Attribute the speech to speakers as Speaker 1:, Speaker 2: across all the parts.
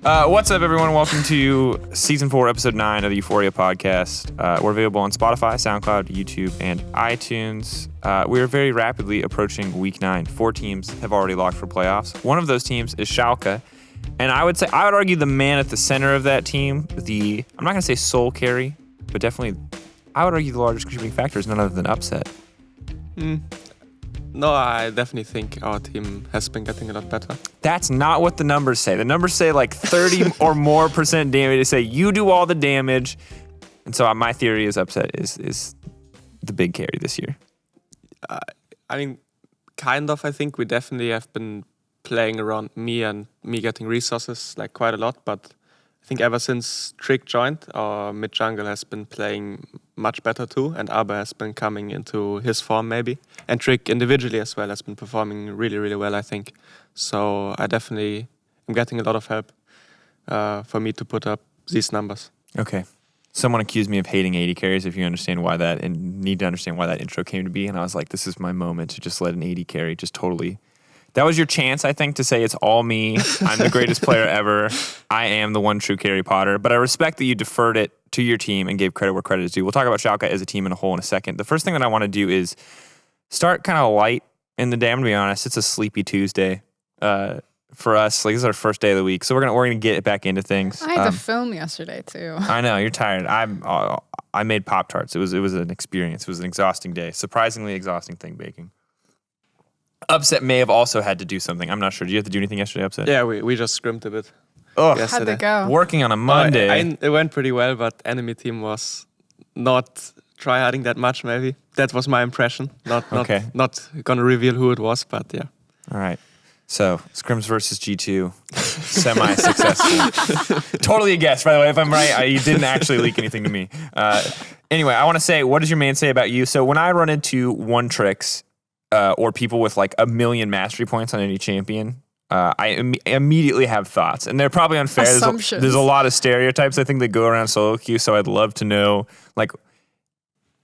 Speaker 1: What's up, everyone? Welcome to Season 4, Episode 9 of the EUphoria podcast. We're available on Spotify, SoundCloud, YouTube, and iTunes. We are very rapidly approaching Week 9. 4 teams have already locked for playoffs. One of those teams is Schalke. And I would argue the man at the center of that team, I'm not going to say soul carry, but definitely, I would argue the largest contributing factor is none other than upset.
Speaker 2: No, I definitely think our team has been getting a lot better.
Speaker 1: That's not what the numbers say. The numbers say like 30 or more percent damage. They say you do all the damage. And so my theory is upset is the big carry this year.
Speaker 2: I mean, kind of, I think we definitely have been playing around me getting resources like quite a lot. But I think ever since Trick joined, our mid jungle has been playing much better too. And Abe has been coming into his form maybe. And Trick individually as well has been performing really, really well, I think. So I definitely am getting a lot of help for me to put up these numbers.
Speaker 1: Okay. Someone accused me of hating 80 carries, if you understand why that, and need to understand why that intro came to be. And I was like, this is my moment to just let an 80 carry just totally... That was your chance, I think, to say it's all me. I'm the greatest player ever. I am the one true carry Potter. But I respect that you deferred it to your team and gave credit where credit is due. We'll talk about Schalke as a team in a whole in a second. The first thing that I want to do is start kind of light in the day. I'm going to be honest. It's a sleepy Tuesday for us. Like, this is our first day of the week. So we're gonna get back into things.
Speaker 3: I had to film yesterday, too.
Speaker 1: I know. You're tired. I made Pop-Tarts. It was an experience. It was an exhausting day. Surprisingly exhausting thing, baking. Upset may have also had to do something. I'm not sure. Did you have to do anything yesterday, Upset?
Speaker 2: Yeah, we just scrimped a bit.
Speaker 1: Oh,
Speaker 3: how'd it go?
Speaker 1: Working on a Monday.
Speaker 2: It went pretty well, but enemy team was not tryharding that much, maybe. That was my impression. Not gonna reveal who it was, but yeah.
Speaker 1: All right. So, Scrims versus G2, semi-successful. Totally a guess, by the way. If I'm right, you didn't actually leak anything to me. Anyway, I want to say, what does your man say about you? So, when I run into one tricks, or people with like 1 million mastery points on any champion, I immediately have thoughts. And they're probably unfair. There's a lot of stereotypes, I think, that go around soloQ, so I'd love to know, like...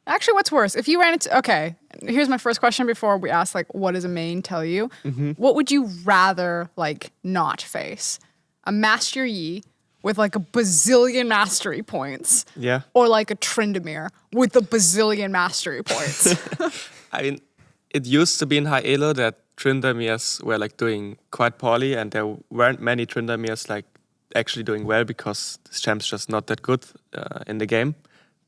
Speaker 3: Actually, what's worse? If you ran into... Okay, here's my first question before we ask, like, what does a main tell you? Mm-hmm. What would you rather, like, not face? A Master Yi with, like, a bazillion mastery points?
Speaker 2: Yeah.
Speaker 3: Or, like, a Tryndamere with a bazillion mastery points?
Speaker 2: I mean... It used to be in high elo that Tryndameres were like doing quite poorly, and there weren't many Tryndameres like actually doing well because this champ's just not that good in the game.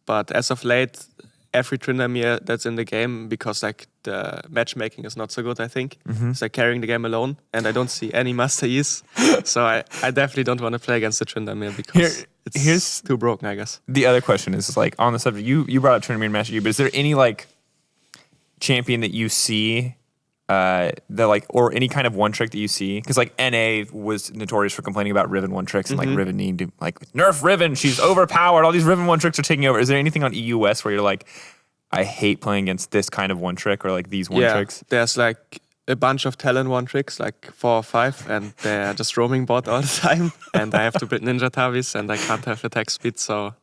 Speaker 2: But as of late, every Tryndamere that's in the game, because like the matchmaking is not so good, I think, it's like carrying the game alone, and I don't see any Master Yis. So I definitely don't want to play against the Tryndamere because it's too broken, I guess.
Speaker 1: The other question is like on the subject, you brought up Tryndamere and Master Yi, but is there any like champion that you see that like, or any kind of one trick that you see, because like NA was notorious for complaining about Riven one tricks and like Riven needing to like nerf Riven, she's overpowered, all these Riven one tricks are taking over. Is there anything on EU West where you're like, I hate playing against this kind of one trick or like these one tricks?
Speaker 2: There's like a bunch of talent one tricks, like 4 or 5, and they're just roaming bot all the time, and I have to build ninja tabis and I can't have attack speed, so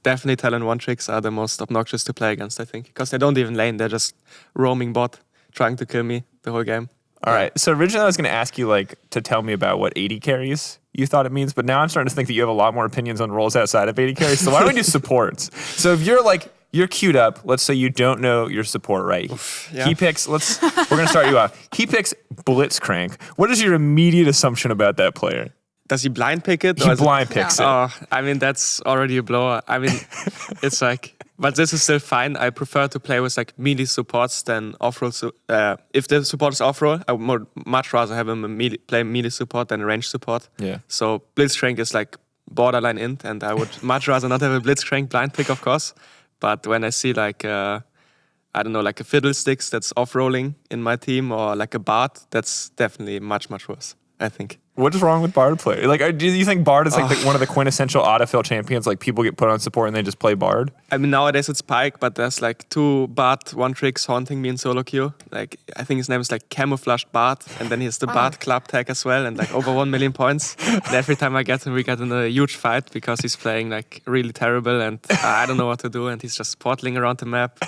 Speaker 2: definitely talent one tricks are the most obnoxious to play against, I think, because they don't even lane. They're just roaming bot, trying to kill me the whole game.
Speaker 1: All right. So originally I was going to ask you like to tell me about what 80 carries you thought it means, but now I'm starting to think that you have a lot more opinions on roles outside of 80 carries. So why don't we do supports? So if you're queued up, let's say you don't know your support, right?
Speaker 2: Yeah.
Speaker 1: He picks, we're going to start you off. He picks Blitzcrank. What is your immediate assumption about that player?
Speaker 2: Does he blind pick it?
Speaker 1: He blind picks it.
Speaker 2: Oh, I mean, that's already a blower. I mean, it's like, but this is still fine. I prefer to play with like melee supports than off-roll. If the support is off-roll, I would much rather have him play melee support than a range support.
Speaker 1: Yeah.
Speaker 2: So Blitzcrank is like borderline int, and I would much rather not have a Blitzcrank blind pick, of course. But when I see like, I don't know, like a Fiddlesticks that's off-rolling in my team, or like a Bard, that's definitely much, much worse, I think.
Speaker 1: What is wrong with Bard play? Like, do you think Bard is like one of the quintessential autofill champions? Like, people get put on support and they just play Bard?
Speaker 2: I mean, nowadays it's Pike, but there's like 2 Bard one tricks haunting me in soloQ. Like, I think his name is like Camouflaged Bard, and then he has the Bard club tag as well, and like over 1 million points. And every time I get him, we get in a huge fight because he's playing like really terrible, and I don't know what to do, and he's just portaling around the map,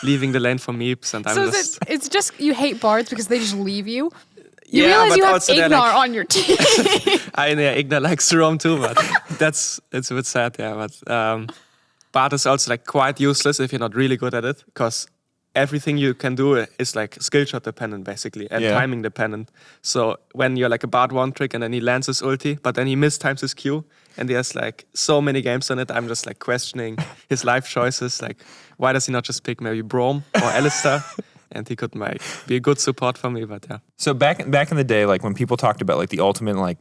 Speaker 2: leaving the lane for meeps, and I'm
Speaker 3: it's just you hate bards because they just leave you? You realize
Speaker 2: but
Speaker 3: you have
Speaker 2: also they're
Speaker 3: Ignar
Speaker 2: like-
Speaker 3: on your team.
Speaker 2: I know Ignar likes Rome too, but it's a bit sad, yeah. But Bard is also like quite useless if you're not really good at it, because everything you can do is like skill shot dependent basically and timing dependent. So when you're like a Bard one trick and then he lands his ulti, but then he mistimes his Q, and there's like so many games on it, I'm just like questioning his life choices. Like, why does he not just pick maybe Braum or Alistar? And he could like be a good support for me, but yeah.
Speaker 1: So back in the day, like when people talked about like the ultimate like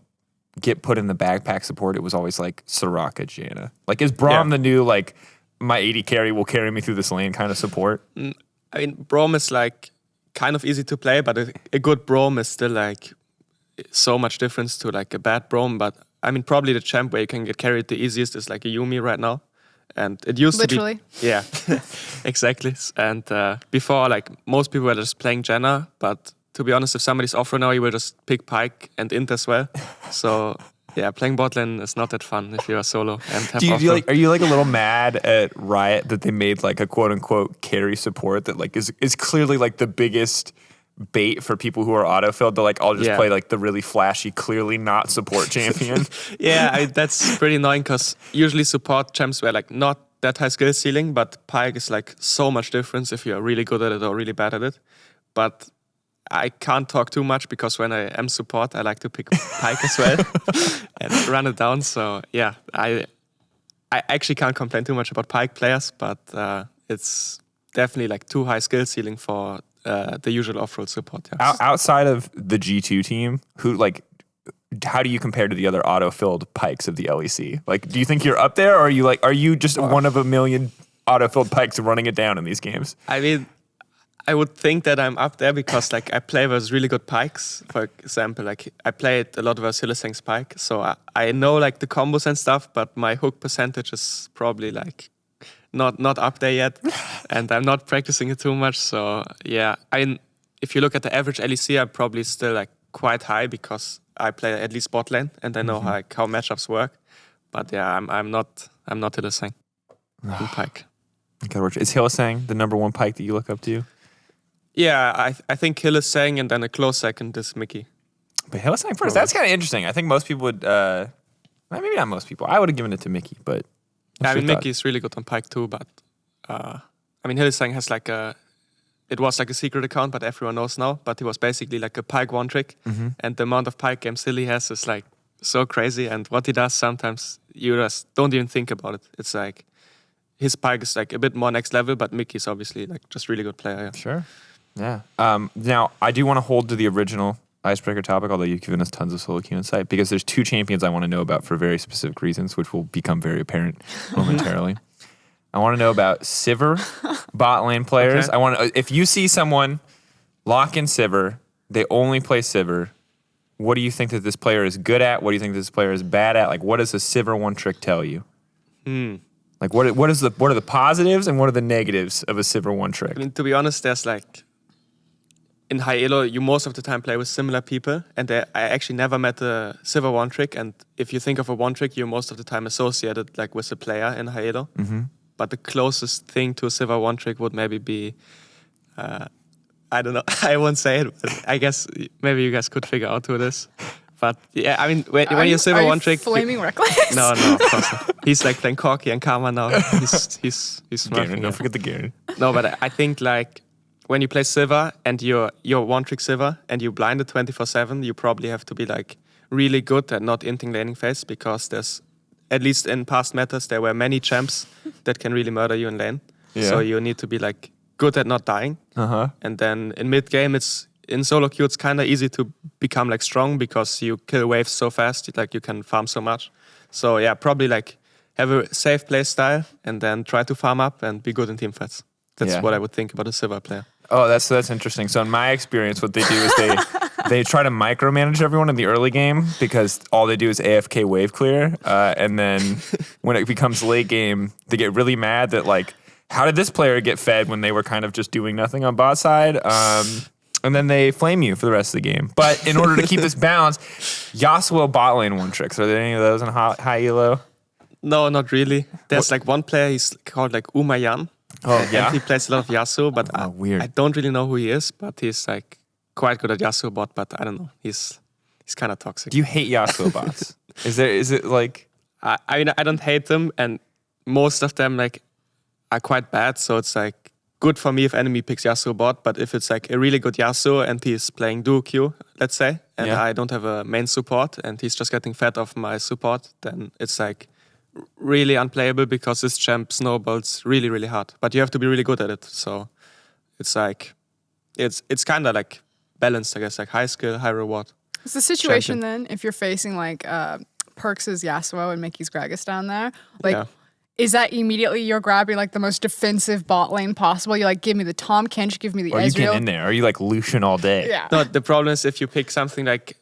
Speaker 1: get put in the backpack support, it was always like Soraka, Qiyana. Like is Braum the new like my 80 carry will carry me through this lane kind of support?
Speaker 2: I mean, Braum is like kind of easy to play, but a good Braum is still like so much difference to like a bad Braum. But I mean, probably the champ where you can get carried the easiest is like a Yuumi right now. And it used
Speaker 3: Literally.
Speaker 2: to be... Yeah, exactly. And before, like, most people were just playing Janna, but to be honest, if somebody's off right now, you will just pick Pyke and Int as well. So... yeah, playing bot lane is not that fun if you're a solo and have
Speaker 1: are you like a little mad at Riot that they made like a quote unquote carry support that like is clearly like the biggest bait for people who are autofilled to like I'll just play like the really flashy, clearly not support champion?
Speaker 2: That's pretty annoying because usually support champs were like not that high skill ceiling, but Pyke is like so much difference if you're really good at it or really bad at it. But I can't talk too much because when I am support, I like to pick Pyke as well and run it down. So yeah, I actually can't complain too much about Pyke players, but it's definitely like too high skill ceiling for the usual off-road support. Yeah.
Speaker 1: Outside of the G2 team, who like, how do you compare to the other auto-filled Pikes of the LEC? Like, do you think you're up there, or are you just one of a million auto-filled Pikes running it down in these games?
Speaker 2: I mean, I would think that I'm up there because like I play with really good Pikes. For example, like I played a lot with Hylissang's Pyke, so I know like the combos and stuff, but my hook percentage is probably like not up there yet, and I'm not practicing it too much. So yeah, if you look at the average LEC, I'm probably still like quite high because I play at least bot lane and I know how matchups work. But yeah, I'm not Hylissang in Pyke.
Speaker 1: Okay, is Hylissang the number one Pyke that you look up to?
Speaker 2: Yeah, I think Hylissang, and then a close second is Mickey.
Speaker 1: But Hylissang first, that's kind of interesting. I think most people would, maybe not most people. I would have given it to Mickey, but
Speaker 2: I mean, Mickey is really good on Pyke too, but I mean, Hylissang has like it was like a secret account, but everyone knows now. But he was basically like a Pyke one trick, and the amount of Pyke games he has is like so crazy. And what he does sometimes, you just don't even think about it. It's like his Pyke is like a bit more next level, but Mickey's obviously like just really good player. Yeah.
Speaker 1: Sure. Yeah. Now, I do want to hold to the original icebreaker topic, although you've given us tons of solo Q insight, because there's two champions I want to know about for very specific reasons, which will become very apparent momentarily. I want to know about Sivir bot lane players. Okay. If you see someone lock in Sivir, they only play Sivir, what do you think that this player is good at? What do you think this player is bad at? Like, what does a Sivir one trick tell you? Like, what are the positives and what are the negatives of a Sivir one trick?
Speaker 2: I mean, to be honest, there's like, in high elo, you most of the time play with similar people, and I actually never met a Sivir one trick. And if you think of a one trick, you're most of the time associated like with a player in high elo. But the closest thing to a Sivir one trick would maybe be, I don't know, I won't say it, but I guess maybe you guys could figure out who it is. But yeah, I mean, when you Sivir one trick,
Speaker 3: flaming reckless?
Speaker 2: No, of course not. He's like playing Corki and Karma now. He's smart.
Speaker 1: Garen, don't forget the Garen.
Speaker 2: No, but I think like when you play Sivir and you're one trick Sivir and you blind it 24/7, you probably have to be like really good at not inting laning phase, because there's, at least in past metas, there were many champs that can really murder you in lane. Yeah. So you need to be like good at not dying. And then in mid game, in solo queue, it's kind of easy to become like strong because you kill waves so fast, like you can farm so much. So yeah, probably like have a safe play style and then try to farm up and be good in team fights. That's what I would think about a Sivir player.
Speaker 1: Oh, that's interesting. So in my experience, what they do is they try to micromanage everyone in the early game because all they do is AFK wave clear. And then when it becomes late game, they get really mad that like, how did this player get fed when they were kind of just doing nothing on bot side? And then they flame you for the rest of the game. But in order to keep this balanced, Yasuo bot lane one tricks. Are there any of those in high elo?
Speaker 2: No, not really. There's like one player, he's called like Umayan.
Speaker 1: Oh, yeah?
Speaker 2: And he plays a lot of Yasuo, but
Speaker 1: weird.
Speaker 2: I don't really know who he is, but he's like quite good at Yasuo bot, but I don't know. He's kind of toxic.
Speaker 1: Do you hate Yasuo bots? Is it like...
Speaker 2: I mean, I don't hate them, and most of them like are quite bad. So it's like good for me if enemy picks Yasuo bot, but if it's like a really good Yasuo and he's playing duo Q, let's say, and I don't have a main support and he's just getting fed off my support, then it's like really unplayable because this champ snowballs really, really hard. But you have to be really good at it. So it's like it's kind of like balanced, I guess, like high skill, high reward.
Speaker 3: It's the situation then if you're facing like Perks' Yasuo and Mickey's Gragas down there, like is that immediately you're grabbing like the most defensive bot lane possible? You're like, give me the Tahm Kench, give me the
Speaker 1: Ezreal. Are you getting in there? Are you like Lucian all day?
Speaker 3: Yeah.
Speaker 2: No, the problem is if you pick something like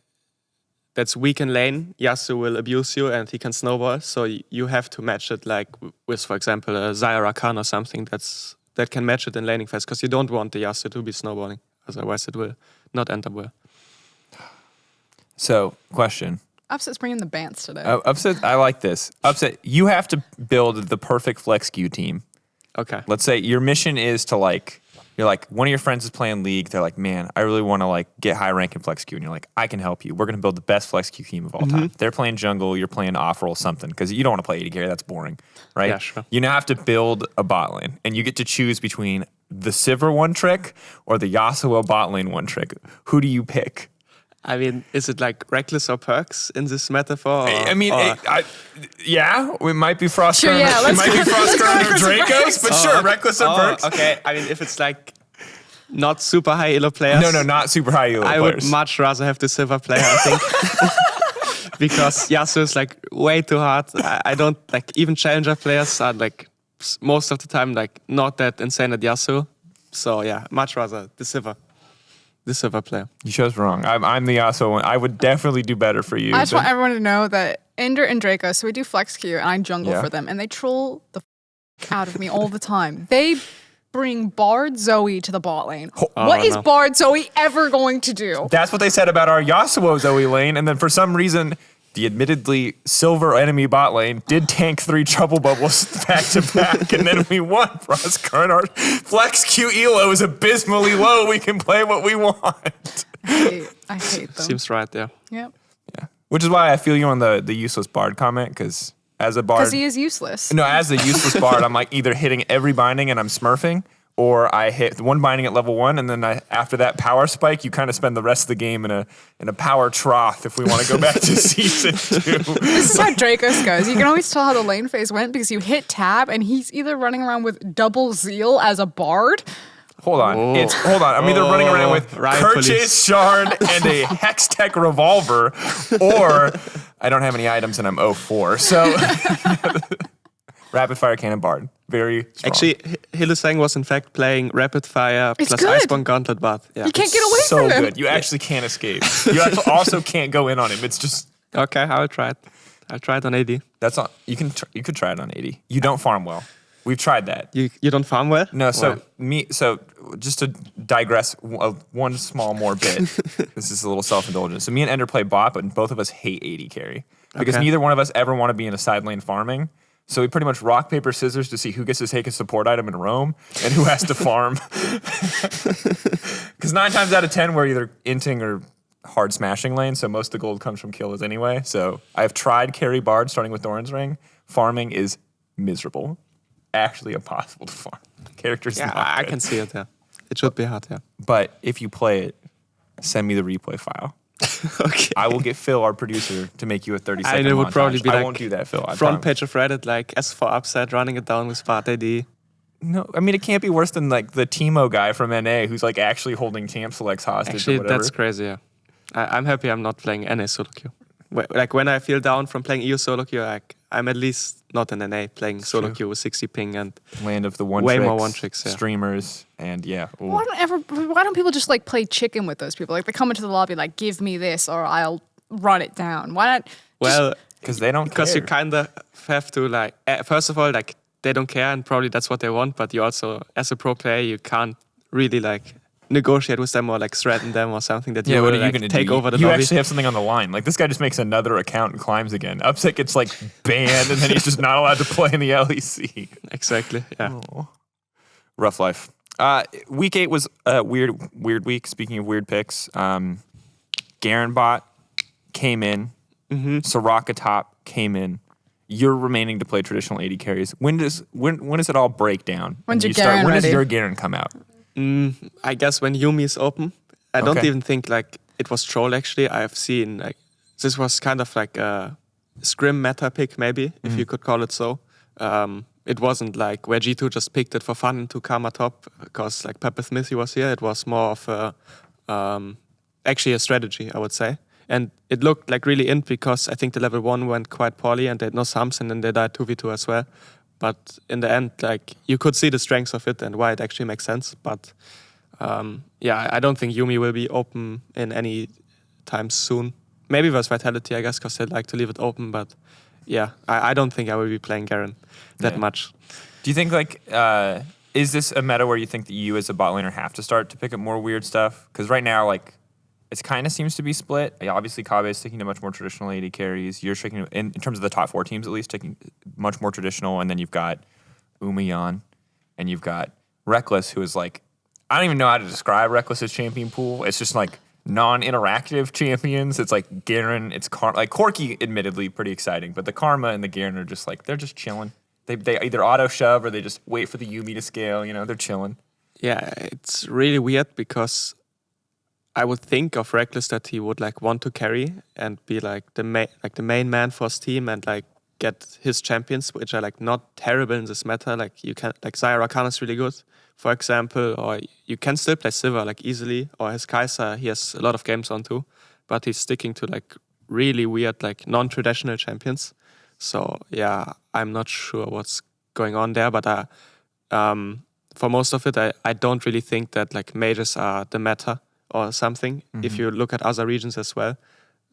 Speaker 2: that's weak in lane, Yasuo will abuse you and he can snowball. So you have to match it like with, for example, a Zyra Rakan or something that can match it in laning phase, because you don't want the Yasuo to be snowballing. Otherwise it will not end up well.
Speaker 1: So, question.
Speaker 3: Upset's bringing the Bants today.
Speaker 1: Upset, I like this. Upset, you have to build the perfect flexQ team.
Speaker 2: Okay.
Speaker 1: Let's say your mission is to like, you're like, one of your friends is playing League. They're like, man, I really want to like get high rank in flexQ. And you're like, I can help you. We're going to build the best flexQ team of all time. They're playing jungle, you're playing off-roll something, because you don't want to play AD carry. That's boring, right?
Speaker 2: Yeah, sure.
Speaker 1: You now have to build a bot lane, and you get to choose between the Sivir one trick or the Yasuo bot lane one trick. Who do you pick?
Speaker 2: I mean, is it like Reckless or Perks in this metaphor?
Speaker 1: I mean, it might be Frost.
Speaker 3: Sure,
Speaker 1: it might be Frost or Dracos, but sure, Reckless or Perks.
Speaker 2: Okay, I mean, if it's like not super high elo players.
Speaker 1: No, not super high elo
Speaker 2: I
Speaker 1: players.
Speaker 2: would much rather have the Silver player, I think. Because Yasuo is like way too hard. I don't like, even challenger players are like most of the time like not that insane at Yasuo. So yeah, much rather the Silver player.
Speaker 1: You chose wrong. I'm the Yasuo one. I would definitely do better for you.
Speaker 3: I just want everyone to know that Ender and Draco, so we do flexQ and I jungle for them, and they troll the out of me all the time. They bring Bard Zoe to the bot lane. What is Bard Zoe ever going to do?
Speaker 1: That's what they said about our Yasuo Zoe lane, and then for some reason, the admittedly silver enemy bot lane did tank 3 trouble bubbles back to back, and then we won. For us, current our flexQ elo is abysmally low. We can play what we want.
Speaker 3: I hate them.
Speaker 2: Seems right there.
Speaker 3: Yep.
Speaker 1: Yeah, which is why I feel you on the useless bard comment, because as a bard,
Speaker 3: Because he is useless.
Speaker 1: no, as a useless bard, I'm like either hitting every binding and I'm smurfing, or I hit one binding at level 1, and then after that power spike, you kind of spend the rest of the game in a power trough if we want to go back to season 2.
Speaker 3: This is how Dracos goes. You can always tell how the lane phase went because you hit tab and he's either running around with double zeal as a bard.
Speaker 1: Hold on. I'm either running around with Kerch's Shard and a Hextech Revolver, or I don't have any items and I'm 0-4. So, Rapid Fire Cannon Bard. Very strong.
Speaker 2: Actually, Hillesang was in fact playing Rapid Fire
Speaker 3: It's
Speaker 2: plus
Speaker 3: good.
Speaker 2: Iceborne Gauntlet Bot. Yeah.
Speaker 3: You can't get away
Speaker 1: so
Speaker 3: from him.
Speaker 1: good. You actually can't escape. You also can't go in on him. It's just...
Speaker 2: Okay, I'll try it. I'll try it on AD.
Speaker 1: That's not... You could try it on 80. You don't farm well. We've tried that.
Speaker 2: You don't farm well?
Speaker 1: No, so
Speaker 2: Why?
Speaker 1: so just to digress one small more bit. This is a little self-indulgent. So me and Ender play bot, but both of us hate 80 carry. Because neither one of us ever want to be in a side lane farming. So we pretty much rock, paper, scissors to see who gets to take a support item in Rome and who has to farm. Because 9 times out of 10, we're either inting or hard smashing lane, so most of the gold comes from kills anyway. So I've tried carry bard starting with Doran's Ring. Farming is miserable. Actually impossible to farm. Character's not
Speaker 2: I
Speaker 1: good.
Speaker 2: can see it, yeah. It should be hard, yeah.
Speaker 1: But if you play it, send me the replay file.
Speaker 2: Okay.
Speaker 1: I will get Phil, our producer, to make you a 30-second
Speaker 2: And it would
Speaker 1: montage.
Speaker 2: probably be
Speaker 1: I
Speaker 2: like
Speaker 1: won't do that, Phil. I
Speaker 2: front
Speaker 1: promise.
Speaker 2: page of Reddit, like S4 upside, running it down with Spart AD.
Speaker 1: No, I mean, it can't be worse than like the Timo guy from NA who's like actually holding champ selects hostage or
Speaker 2: Actually,
Speaker 1: whatever.
Speaker 2: that's crazy, yeah. I'm happy I'm not playing NA solo queue. Like when I feel down from playing EU solo queue, like I'm at least not in NA playing solo queue with 60 ping and
Speaker 1: Land of the one
Speaker 2: way
Speaker 1: tricks,
Speaker 2: more one tricks, yeah.
Speaker 1: streamers, and yeah. Ooh.
Speaker 3: Why don't people just like play chicken with those people? Like they come into the lobby like, give me this or I'll run it down. Why not?
Speaker 2: well,
Speaker 1: Because they don't
Speaker 2: because
Speaker 1: care.
Speaker 2: you kind of have to like, first of all, like they don't care and probably that's what they want, but you also, as a pro player, you can't really like negotiate with them or like threaten them or something that you
Speaker 1: Yeah,
Speaker 2: will
Speaker 1: what are you
Speaker 2: like,
Speaker 1: going to
Speaker 2: take
Speaker 1: do?
Speaker 2: over the
Speaker 1: you
Speaker 2: lobby.
Speaker 1: actually have something on the line. Like this guy just makes another account and climbs again. Upset gets like banned and then he's just not allowed to play in the LEC.
Speaker 2: Exactly, yeah.
Speaker 1: Oh. Rough life. Week 8 was a weird week. Speaking of weird picks, Garen bot came in. Soraka top came in. You're remaining to play traditional AD carries. When does it all break down?
Speaker 3: When's
Speaker 1: And
Speaker 3: your Garen
Speaker 1: When does
Speaker 3: ready?
Speaker 1: your Garen come out?
Speaker 2: I guess when Yumi is open. I don't
Speaker 1: Okay.
Speaker 2: even think like it was troll actually. I've seen like this was kind of like a scrim meta pick maybe, if you could call it so. It wasn't like where G2 just picked it for fun into Karma top because like Pepper Smithy was here. It was more of actually a strategy, I would say. And it looked like really in because I think the level 1 went quite poorly and they had no sums and then they died 2v2 as well. But in the end, like you could see the strengths of it and why it actually makes sense. But I don't think Yumi will be open in any time soon. Maybe versus Vitality, I guess, because they like to leave it open. But yeah, I don't think I will be playing Garen that much.
Speaker 1: Do you think like is this a meta where you think that you as a bot laner have to start to pick up more weird stuff? Because right now, like, it kind of seems to be split. Obviously, Kabe is sticking to much more traditional AD carries. You're sticking in terms of the top 4 teams, at least, sticking much more traditional. And then you've got Umayan, and you've got Reckless, who is like, I don't even know how to describe Reckless's champion pool. It's just like non-interactive champions. It's like Garen. It's like Corki, admittedly, pretty exciting, but the Karma and the Garen are just like they're just chilling. They either auto shove or they just wait for the Yumi to scale. You know, they're chilling.
Speaker 2: Yeah, it's really weird because I would think of Reckless that he would like want to carry and be like the main man for his team and like get his champions, which are like not terrible in this meta. Like you can like Xayah Rakan is really good, for example, or you can still play Sivir like easily, or his Kai'Sa, he has a lot of games on too, but he's sticking to like really weird like non-traditional champions. So yeah, I'm not sure what's going on there, but for most of it, I don't really think that like mages are the meta or something. If you look at other regions as well,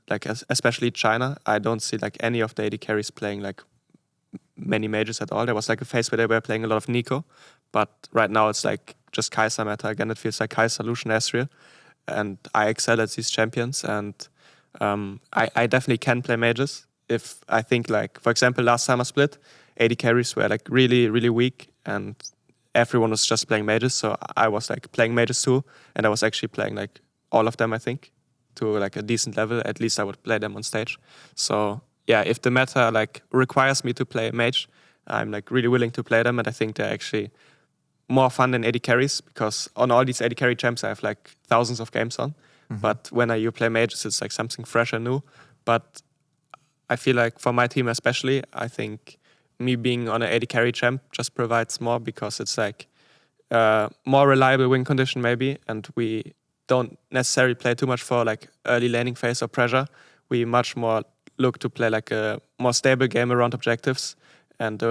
Speaker 2: like especially China, I don't see like any of the AD carries playing like many mages at all. There was like a phase where they were playing a lot of Nico, but right now it's like just Kai'Sa meta. Again, it feels like Kai'Sa, Lucian, Ezreal, and I excel at these champions, and I definitely can play mages. If I think like, for example, last summer split, AD carries were like really, really weak and everyone was just playing mages. So I was like playing mages too. And I was actually playing like all of them, I think, to like a decent level. At least I would play them on stage. So yeah, if the meta like requires me to play mage, I'm like really willing to play them. And I think they're actually more fun than AD carries because on all these AD carry champs, I have like thousands of games on. But when you play mages, it's like something fresh and new. But I feel like for my team especially, I think me being on an AD carry champ just provides more because it's like more reliable win condition maybe, and we don't necessarily play too much for like early laning phase or pressure. We much more look to play like a more stable game around objectives and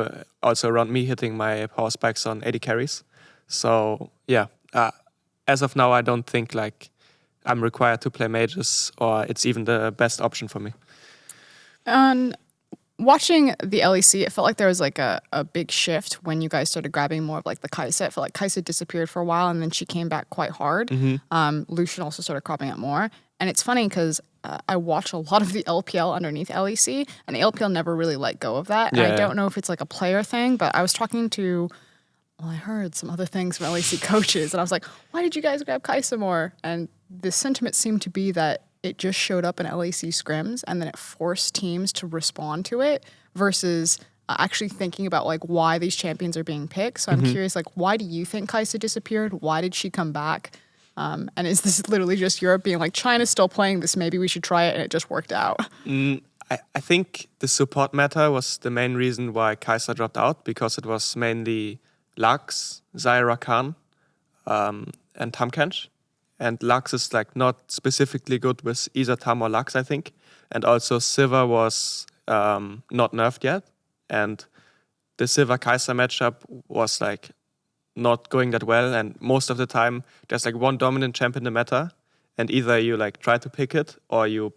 Speaker 2: also around me hitting my power spikes on AD carries. So yeah, as of now, I don't think like I'm required to play mages or it's even the best option for me.
Speaker 3: And watching the LEC, it felt like there was like a big shift when you guys started grabbing more of like the Kai'Sa. It felt like Kai'Sa disappeared for a while and then she came back quite hard. Lucian also started cropping up more. And it's funny because I watch a lot of the LPL underneath LEC and the LPL never really let go of that. And I don't know if it's like a player thing, but I was talking to, I heard some other things from LEC coaches and I was like, why did you guys grab Kai'Sa more? And the sentiment seemed to be that it just showed up in LEC scrims and then it forced teams to respond to it versus actually thinking about like why these champions are being picked. So I'm curious, like, why do you think Kai'Sa disappeared? Why did she come back? And is this literally just Europe being like, China's still playing this, maybe we should try it, and it just worked out?
Speaker 2: I think the support meta was the main reason why Kai'Sa dropped out because it was mainly Lux, Xayah Rakan, and Tamkench. And Lux is like not specifically good with either Tam or Lux, I think. And also Sivir was not nerfed yet. And the Sivir Kai'Sa matchup was like not going that well. And most of the time there's like one dominant champ in the meta. And either you like try to pick it or you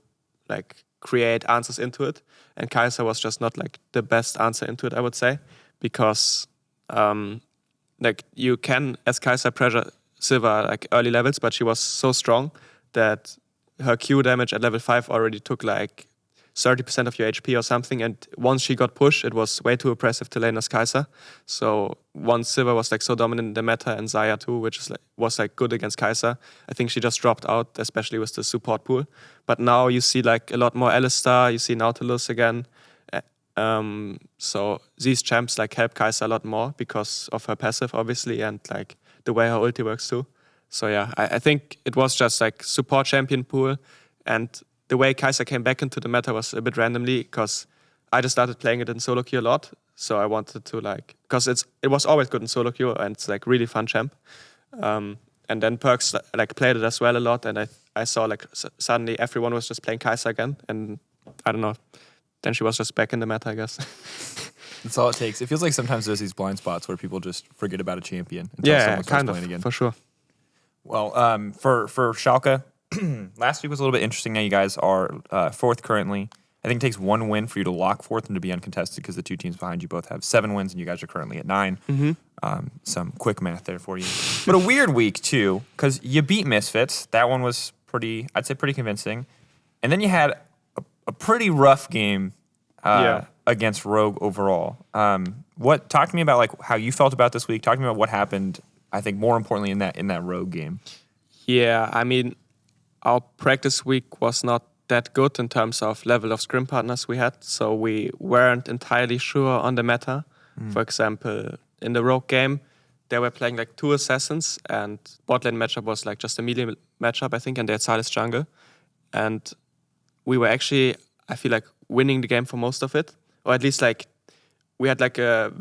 Speaker 2: like create answers into it. And Kai'Sa was just not like the best answer into it, I would say. Because like you can, as Kai'Sa, pressure Sivir like early levels, but she was so strong that her Q damage at level 5 already took like 30% of your HP or something. And once she got pushed, it was way too oppressive to lane as Kai'Sa. So once Sivir was like so dominant in the meta, and Xayah too, which is was like good against Kai'Sa, I think she just dropped out, especially with the support pool. But now you see like a lot more Alistar, you see Nautilus again. So these champs like help Kai'Sa a lot more because of her passive, obviously, and like the way her ulti works too. So yeah, I think it was just like support champion pool, and the way Kai'Sa came back into the meta was a bit randomly because I just started playing it in soloQ a lot. So I wanted to like, because it was always good in soloQ and it's like really fun champ. And then Perks like played it as well a lot, and I saw like suddenly everyone was just playing Kai'Sa again, and I don't know. Then she was just back in the meta, I guess.
Speaker 1: That's all it takes. It feels like sometimes there's these blind spots where people just forget about a champion until someone starts playing again.
Speaker 2: For sure.
Speaker 1: Well, for Schalke, last week was a little bit interesting. Now you guys are fourth currently. I think it takes one win for you to lock fourth and to be uncontested because the two teams behind you both have 7 wins and you guys are currently at 9.
Speaker 2: Mm-hmm.
Speaker 1: Some quick math there for you. But a weird week, too, because you beat Misfits. That one was pretty convincing. And then you had a pretty rough game against Rogue overall. Talk to me about like how you felt about this week. Talk to me about what happened, I think more importantly in that Rogue game.
Speaker 2: Yeah, I mean, our practice week was not that good in terms of level of scrim partners we had, so we weren't entirely sure on the meta. For example, in the Rogue game, they were playing like 2 assassins, and bot lane matchup was like just a melee matchup, I think, and they had Silas jungle. And we were actually, I feel like, winning the game for most of it, or at least like we had like a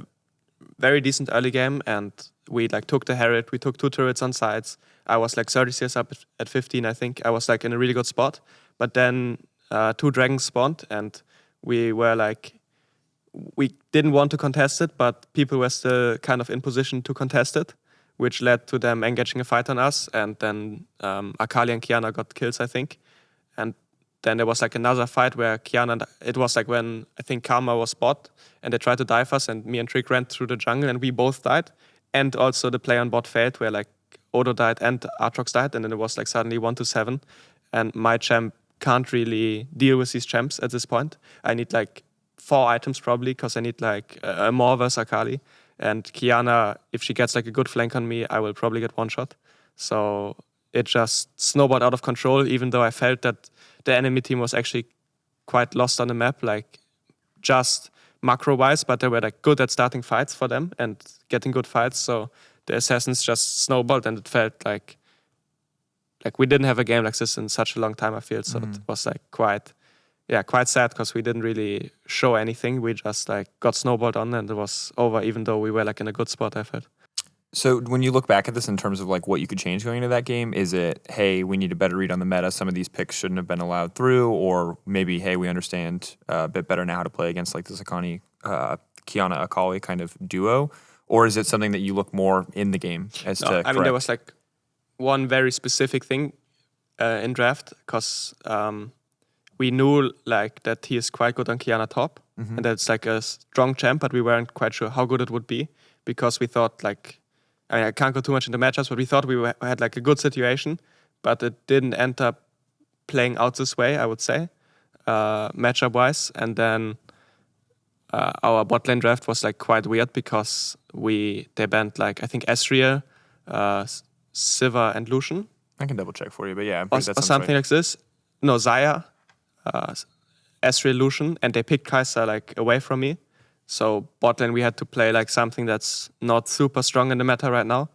Speaker 2: very decent early game, and we like took the Herald, we took 2 turrets on sides. I was like 30 CS up at 15, I think. I was like in a really good spot. But then 2 dragons spawned, and we were like, we didn't want to contest it, but people were still kind of in position to contest it, which led to them engaging a fight on us. And then Akali and Qiyana got kills, I think. And then there was like another fight where Qiyana, it was like when I think Karma was bot, and they tried to dive us, and me and Trick ran through the jungle, and we both died. And also the play on bot failed, where like Odo died and Aatrox died, and then it was like suddenly 1-7. And my champ can't really deal with these champs at this point. I need like 4 items probably, because I need like a more versus Akali. And Qiyana, if she gets like a good flank on me, I will probably get one shot. So it just snowballed out of control, even though I felt that the enemy team was actually quite lost on the map, like just macro-wise, but they were like good at starting fights for them and getting good fights. So the assassins just snowballed, and it felt like we didn't have a game like this in such a long time, I feel. So it was like quite sad, because we didn't really show anything. We just like got snowballed on, and it was over, even though we were like in a good spot, I felt.
Speaker 1: So when you look back at this in terms of like what you could change going into that game, is it, hey, we need a better read on the meta, some of these picks shouldn't have been allowed through, or maybe, hey, we understand a bit better now how to play against like this Qiyana Akali kind of duo? Or is it something that you look more in the game as to correct?
Speaker 2: I mean, there was like one very specific thing in draft, because we knew like that he is quite good on Qiyana top, and that's like a strong champ, but we weren't quite sure how good it would be, because we thought like, I mean, I can't go too much into matchups, but we thought we had like a good situation, but it didn't end up playing out this way, I would say, matchup wise. And then our bot lane draft was like quite weird, because they banned like, I think Ezreal, Sivir and Lucian.
Speaker 1: I can double check for you, but yeah,
Speaker 2: or something like this. No, Xayah, Ezreal, Lucian, and they picked Kai'Sa like away from me. So bot lane we had to play like something that's not super strong in the meta right now,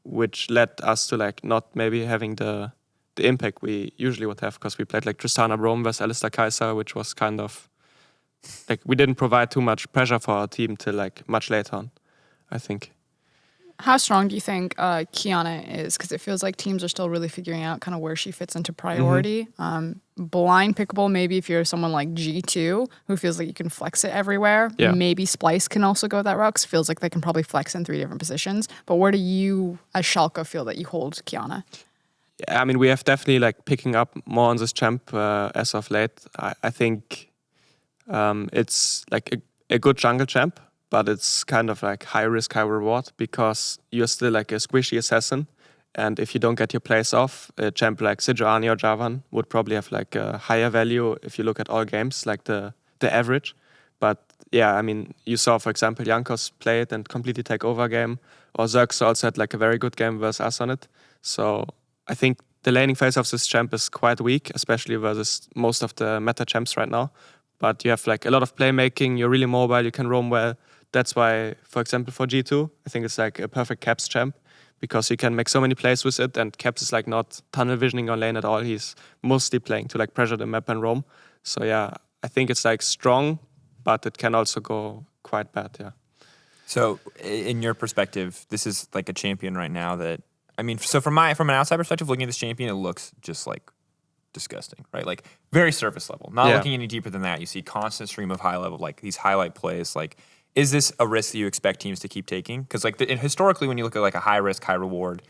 Speaker 2: which led us to like not maybe having the impact we usually would have, because we played like Tristana Brome versus Alistar Kai'Sa, which was kind of like we didn't provide too much pressure for our team till like much later on, I think.
Speaker 3: How strong do you think Qiyana is? Because it feels like teams are still really figuring out kind of where she fits into priority. Blind pickable, maybe if you're someone like G2, who feels like you can flex it everywhere.
Speaker 2: Yeah.
Speaker 3: Maybe Splyce can also go that route, because it feels like they can probably flex in 3 different positions. But where do you, as Schalke, feel that you hold Qiyana?
Speaker 2: Yeah, I mean, we have definitely like picking up more on this champ as of late. I think it's like a good jungle champ, but it's kind of like high risk, high reward, because you're still like a squishy assassin, And if you don't get your plays off, a champ like Sejuani or Javan would probably have like a higher value if you look at all games, like the average. But yeah, I mean, you saw, for example, Jankos play it and completely take over a game, or Zerx also had like a very good game versus us on it. So I think the laning phase of this champ is quite weak, especially versus most of the meta champs right now. But you have like a lot of playmaking, you're really mobile, you can roam well. That's why, for example, for G2, I think it's like a perfect Caps champ, because you can make so many plays with it, and Caps is like not tunnel visioning on lane at all. He's mostly playing to like pressure the map and roam. So yeah, I think it's like strong, but it can also go quite bad, yeah.
Speaker 1: So in your perspective, this is like a champion right now that, I mean, so from an outside perspective, looking at this champion, it looks just like disgusting, right? Like very surface level, not looking any deeper than that. You see constant stream of high level, like these highlight plays. Like, is this a risk that you expect teams to keep taking? Because like historically, when you look at like a high risk, high reward,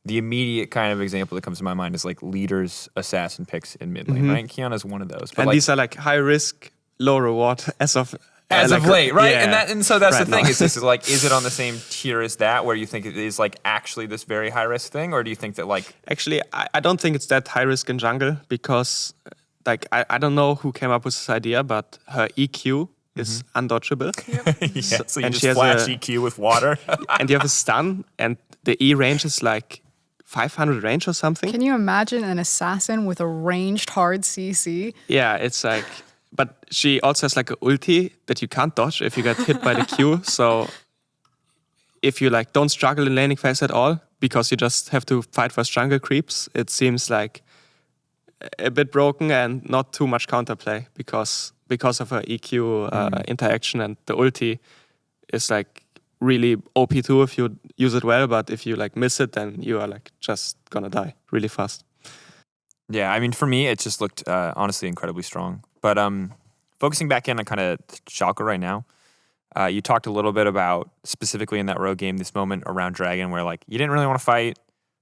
Speaker 1: the immediate kind of example that comes to my mind is like leaders, assassin picks in mid lane, right? Qiyana is one of those. But
Speaker 2: and
Speaker 1: like,
Speaker 2: these are like high risk, low reward as of
Speaker 1: late, right?
Speaker 2: Yeah,
Speaker 1: and so that's
Speaker 2: right
Speaker 1: the thing.
Speaker 2: now.
Speaker 1: Is it on the same tier as that, where you think it is like actually this very high risk thing, or do you think that like
Speaker 2: Actually, I don't think it's that high risk in jungle, because like I don't know who came up with this idea, but her EQ is undodgeable.
Speaker 1: so you
Speaker 2: and
Speaker 1: just
Speaker 2: she has
Speaker 1: flash
Speaker 2: a-
Speaker 1: EQ with water?
Speaker 2: And you have a stun, and the E range is like 500 range or something.
Speaker 3: Can you imagine an assassin with a ranged hard CC?
Speaker 2: Yeah, it's like, but she also has like an ulti that you can't dodge if you get hit by the Q. So if you like don't struggle in laning phase at all, because you just have to fight for jungle creeps, it seems like a bit broken and not too much counterplay, because of her EQ interaction, and the ulti is like really OP too if you use it well, but if you like miss it, then you are like just gonna die really fast.
Speaker 1: Yeah, I mean, for me, it just looked honestly incredibly strong. But focusing back in on kind of Schalke right now, you talked a little bit about specifically in that road game, this moment around Dragon where like you didn't really want to fight,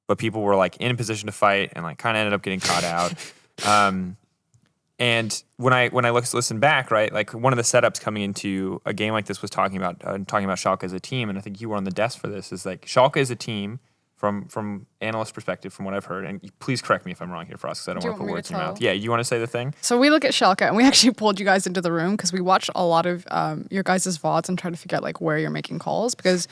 Speaker 1: but people were like in position to fight and like kind of ended up getting caught out. And when I listen back, right, like one of the setups coming into a game like this was talking about Schalke as a team, and I think you were on the desk for this. Is like Schalke is a team from analyst perspective, from what I've heard, and please correct me if I'm wrong here, Frosk, because I don't want to put words in your mouth. Yeah, you want to say the thing?
Speaker 3: So we look at Schalke, and we actually pulled you guys into the room because we watched a lot of your guys' VODs and tried to figure out like where you're making calls, because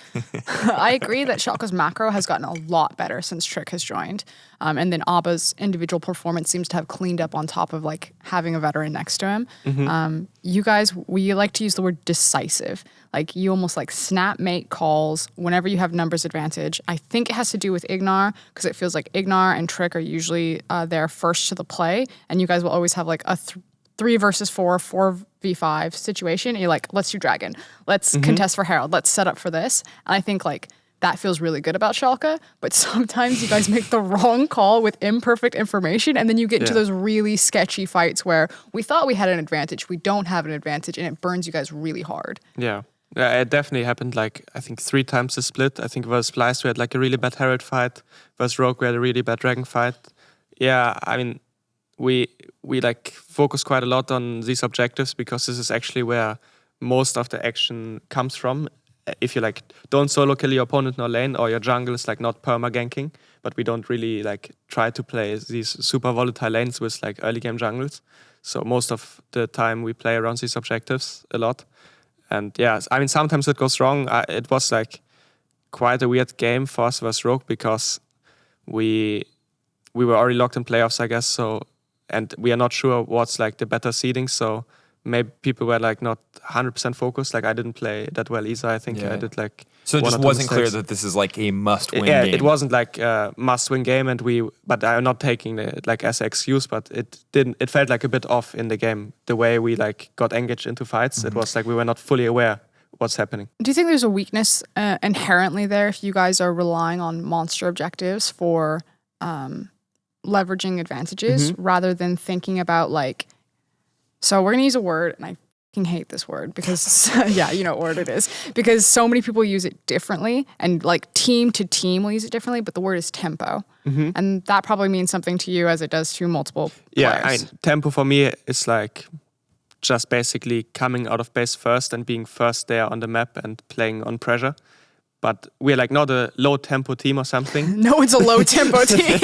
Speaker 3: I agree that Schalke's macro has gotten a lot better since Trick has joined. And then Abba's individual performance seems to have cleaned up on top of like having a veteran next to him. You guys, we like to use the word decisive. Like you almost like snap make calls whenever you have numbers advantage. I think it has to do with Ignar, because it feels like Ignar and Trick are usually there first to the play, and you guys will always have like a 3 versus 4, 4v5 situation. And you're like, let's do Dragon. Let's contest for Herald. Let's set up for this. And I think like that feels really good about Schalke, but sometimes you guys make the wrong call with imperfect information, and then you get into those really sketchy fights where we thought we had an advantage, we don't have an advantage, and it burns you guys really hard.
Speaker 2: Yeah, it definitely happened like I think 3 times the split. I think versus Splyce we had like a really bad Herald fight, versus Rogue we had a really bad Dragon fight. Yeah, I mean, we like focus quite a lot on these objectives, because this is actually where most of the action comes from. If you like don't solo kill your opponent in our lane, or your jungle is like not perma ganking, but we don't really like try to play these super volatile lanes with like early game jungles. So most of the time we play around these objectives a lot. And yeah, I mean, sometimes it goes wrong. It was like quite a weird game for us versus Rogue, because we were already locked in playoffs, I guess. So, and we are not sure what's like the better seeding. So maybe people were like not 100% focused. Like I didn't play that well either. I think I did like.
Speaker 1: So it
Speaker 2: one
Speaker 1: just
Speaker 2: or two
Speaker 1: wasn't clear
Speaker 2: mistakes.
Speaker 1: that this is like a must-win
Speaker 2: Yeah,
Speaker 1: game.
Speaker 2: it wasn't like a must-win game, and but I'm not taking it like as an excuse, but it felt like a bit off in the game, the way we like got engaged into fights. It was like we were not fully aware what's happening.
Speaker 3: Do you think there's a weakness inherently there if you guys are relying on monster objectives for leveraging advantages rather than thinking about like, so we're going to use a word, and I fucking hate this word because, yeah, you know what word it is, because so many people use it differently, and like team to team will use it differently, but the word is tempo. And that probably means something to you as it does to multiple
Speaker 2: Yeah,
Speaker 3: players.
Speaker 2: tempo for me is like just basically coming out of base first and being first there on the map and playing on pressure. but we're like not a low tempo team or something.
Speaker 3: No one's a low tempo team.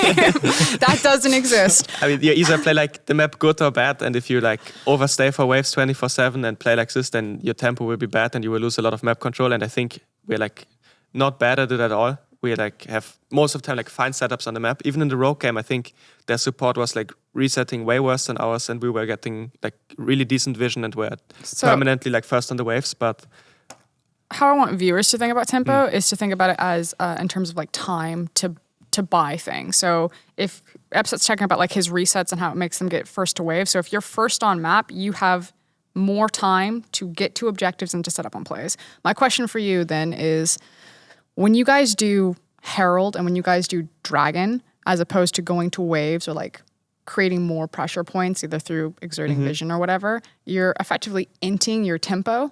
Speaker 3: That doesn't exist.
Speaker 2: I mean, you either play like the map good or bad, and if you like overstay for waves 24/7 and play like this, then your tempo will be bad and you will lose a lot of map control. And I think we're like not bad at it at all. We like have most of the time like fine setups on the map. Even in the rogue game, I think their support was like resetting way worse than ours, and we were getting like really decent vision and were permanently like first on the waves. But
Speaker 3: how I want viewers to think about tempo is to think about it as in terms of like time to buy things. So if Epsat's talking about like his resets and how it makes them get first to wave. So if you're first on map, you have more time to get to objectives and to set up on plays. My question for you then is, when you guys do Herald and when you guys do Dragon, as opposed to going to waves or like creating more pressure points, either through exerting vision or whatever, you're effectively inting your tempo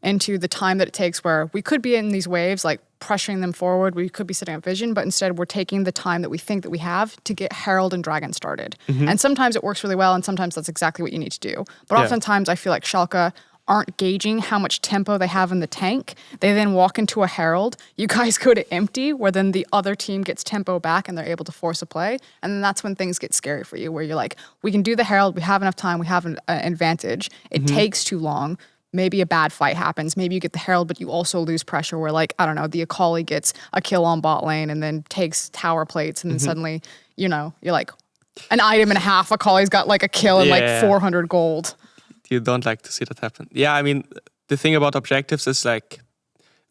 Speaker 3: into the time that it takes, where we could be in these waves, like pressuring them forward, we could be setting up vision, but instead we're taking the time that we think that we have to get Herald and Dragon started. And sometimes it works really well, and sometimes that's exactly what you need to do. But oftentimes I feel like Schalke aren't gauging how much tempo they have in the tank. They then walk into a Herald. You guys go to empty, where then the other team gets tempo back and they're able to force a play. And then that's when things get scary for you, where you're like, we can do the Herald, we have enough time, we have an advantage. It takes too long. Maybe a bad fight happens. Maybe you get the Herald, but you also lose pressure where, like, I don't know, the Akali gets a kill on bot lane and then takes tower plates. And then suddenly, you know, you're like, an item and a half, Akali's got like a kill and like 400 gold.
Speaker 2: You don't like to see that happen. Yeah, I mean, the thing about objectives is like,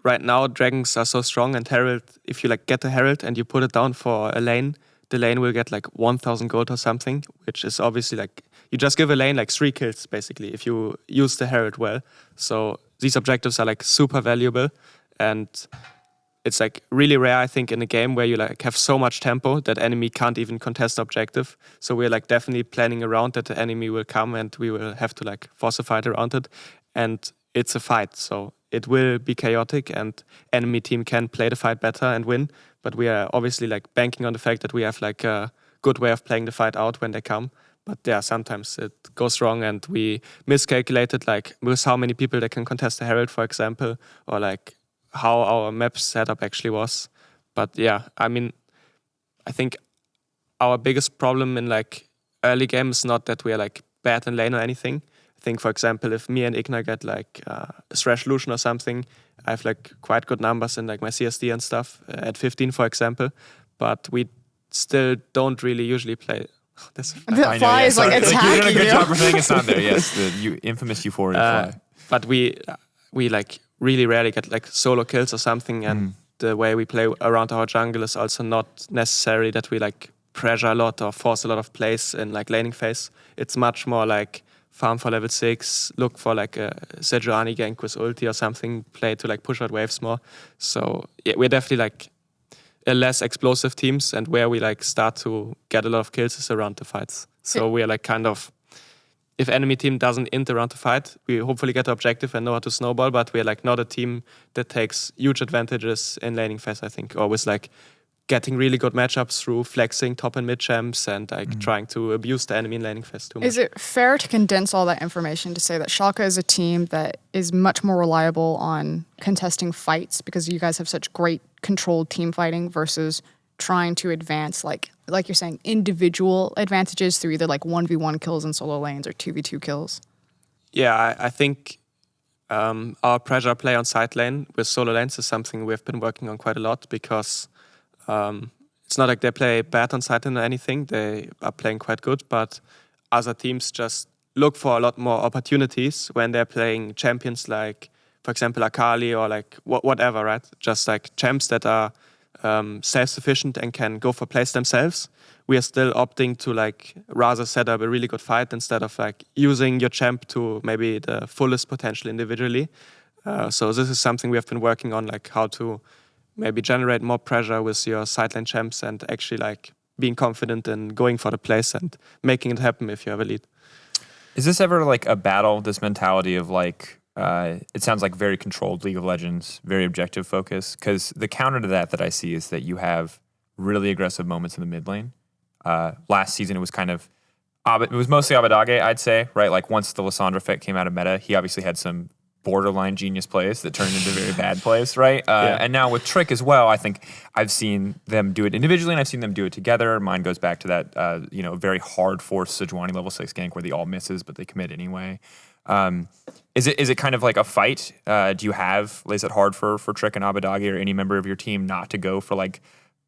Speaker 2: right now dragons are so strong, and Herald, if you like get a Herald and you put it down for a lane, the lane will get like 1,000 gold or something, which is obviously like, you just give a lane like 3 kills basically if you use the Herald well. So these objectives are like super valuable, and it's like really rare, I think, in a game where you like have so much tempo that enemy can't even contest objective. So we're like definitely planning around that the enemy will come and we will have to like force a fight around it. And it's a fight, so it will be chaotic and enemy team can play the fight better and win. But we are obviously like banking on the fact that we have like a good way of playing the fight out when they come. But yeah, sometimes it goes wrong and we miscalculated like with how many people they can contest the Herald, for example, or like how our map setup actually was. But yeah, I mean, I think our biggest problem in like early game is not that we are like bad in lane or anything. I think, for example, if me and Igna get like a Thresh Lucian or something, I have like quite good numbers in like my CSD and stuff at 15, for example. But we still don't really usually play.
Speaker 3: The fly is like attacking you.
Speaker 1: You're doing a good job for saying it's not there. Yes, the infamous EUphoria fly.
Speaker 2: But we like really rarely get like solo kills or something, and the way we play around our jungle is also not necessarily that we like pressure a lot or force a lot of plays in like laning phase. It's much more like farm for level 6, look for like a Sejuani gank with ulti or something, play to like push out waves more. So yeah, we're definitely like a less explosive teams, and where we like start to get a lot of kills is around the fights. So we are like kind of, if enemy team doesn't int around the fight, we hopefully get the objective and know how to snowball, but we're like not a team that takes huge advantages in laning phase, I think, or with like getting really good matchups through flexing top and mid champs and like trying to abuse the enemy in laning phase too much.
Speaker 3: Is it fair to condense all that information to say that Schalke is a team that is much more reliable on contesting fights because you guys have such great controlled team fighting versus trying to advance like you're saying individual advantages through either like 1v1 kills in solo lanes or 2v2 kills?
Speaker 2: Yeah, I think our pressure play on side lane with solo lanes is something we've been working on quite a lot, because it's not like they play bad on side lane or anything. They are playing quite good, but other teams just look for a lot more opportunities when they're playing champions like, for example, Akali or like whatever, right? Just like champs that are self-sufficient and can go for plays themselves. We are still opting to like rather set up a really good fight instead of like using your champ to maybe the fullest potential individually. So this is something we have been working on, like how to maybe generate more pressure with your side lane champs and actually like being confident in going for the plays and making it happen if you have a lead.
Speaker 1: Is this ever like a battle, this mentality of like, it sounds like very controlled League of Legends, very objective focus? Because the counter to that I see is that you have really aggressive moments in the mid lane. Last season, it was kind of, it was mostly Abadage, I'd say, right? Like once the Lissandra effect came out of meta, he obviously had some borderline genius plays that turn into very bad plays, right? And now with Trick as well, I think I've seen them do it individually and I've seen them do it together. Mine goes back to that, very hard force Sejuani level 6 gank where the all misses, but they commit anyway. Is it kind of like a fight? Is it hard for Trick and Abadagi or any member of your team not to go for like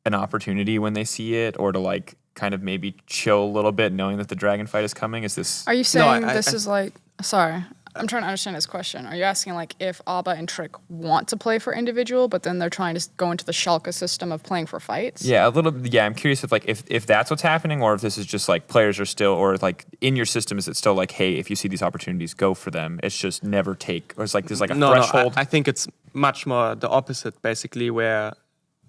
Speaker 1: an opportunity when they see it, or to like kind of maybe chill a little bit knowing that the dragon fight is coming? Is this...
Speaker 3: Are you saying this is like... Sorry, I'm trying to understand this question. Are you asking like if Abba and Trick want to play for individual, but then they're trying to go into the Schalke system of playing for fights?
Speaker 1: Yeah, a little. Yeah, I'm curious if that's what's happening, or if this is just like players are still, or like in your system, is it still like, hey, if you see these opportunities, go for them. It's just never take, or it's like there's like a threshold.
Speaker 2: No, I think it's much more the opposite, basically, where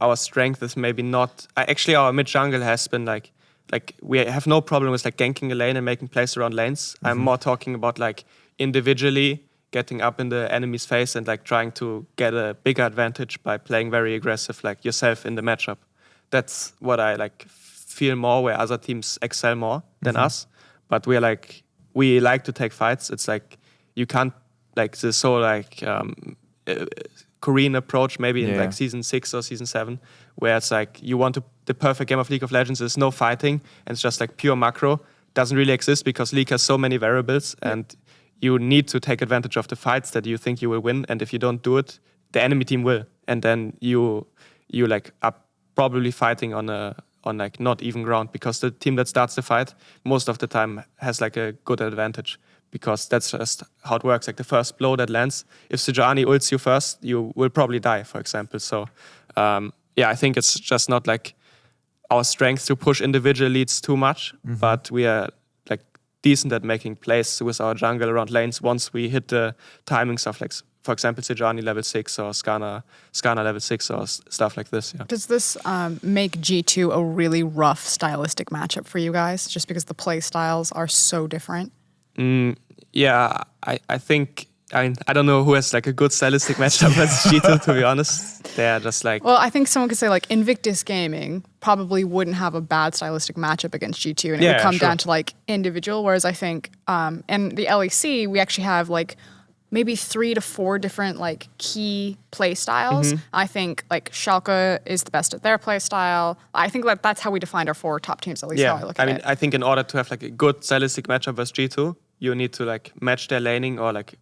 Speaker 2: our strength is maybe not. Actually, our mid jungle has been like we have no problem with like ganking a lane and making plays around lanes. I'm more talking about like individually getting up in the enemy's face and like trying to get a bigger advantage by playing very aggressive, like yourself in the matchup. That's what I like feel more, where other teams excel more than us. But we like to take fights. It's like you can't like this whole like Korean approach maybe in like season 6 or season 7, where it's like you want the perfect game of League of Legends is no fighting and it's just like pure macro. Doesn't really exist because League has so many variables and you need to take advantage of the fights that you think you will win, and if you don't do it, the enemy team will, and then you like are probably fighting on like not even ground, because the team that starts the fight most of the time has like a good advantage, because that's just how it works. Like the first blow that lands, if Sejuani ults you first, you will probably die, for example. So I think it's just not like our strength to push individual leads too much, but we are like decent at making plays with our jungle around lanes once we hit the timings of like, for example, Sejuani level 6 or Skana level 6 or stuff like this. Yeah.
Speaker 3: Does this make G2 a really rough stylistic matchup for you guys, just because the play styles are so different?
Speaker 2: Yeah, I think, I don't know who has like a good stylistic matchup versus G2, to be honest. They're just like...
Speaker 3: Well, I think someone could say like Invictus Gaming probably wouldn't have a bad stylistic matchup against G2, and it would come down to like individual, whereas I think in the LEC, we actually have like maybe 3 to 4 different like key play styles. I think like Schalke is the best at their play style. I think that's how we defined our 4 top teams, at least how I look at it.
Speaker 2: I think in order to have like a good stylistic matchup versus G2, you need to like match their laning or like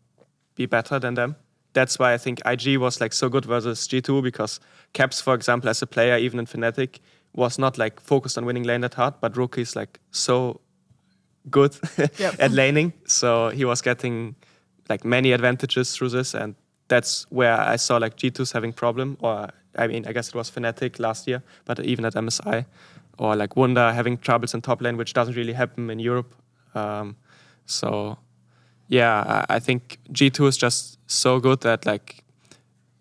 Speaker 2: be better than them. That's why I think IG was like so good versus G2, because Caps, for example, as a player, even in Fnatic, was not like focused on winning lane that hard, but Rookie's like so good at laning. So he was getting like many advantages through this, and that's where I saw like G2's having problem, or I mean, I guess it was Fnatic last year, but even at MSI, or like Wunder having troubles in top lane, which doesn't really happen in Europe. I think G2 is just so good at like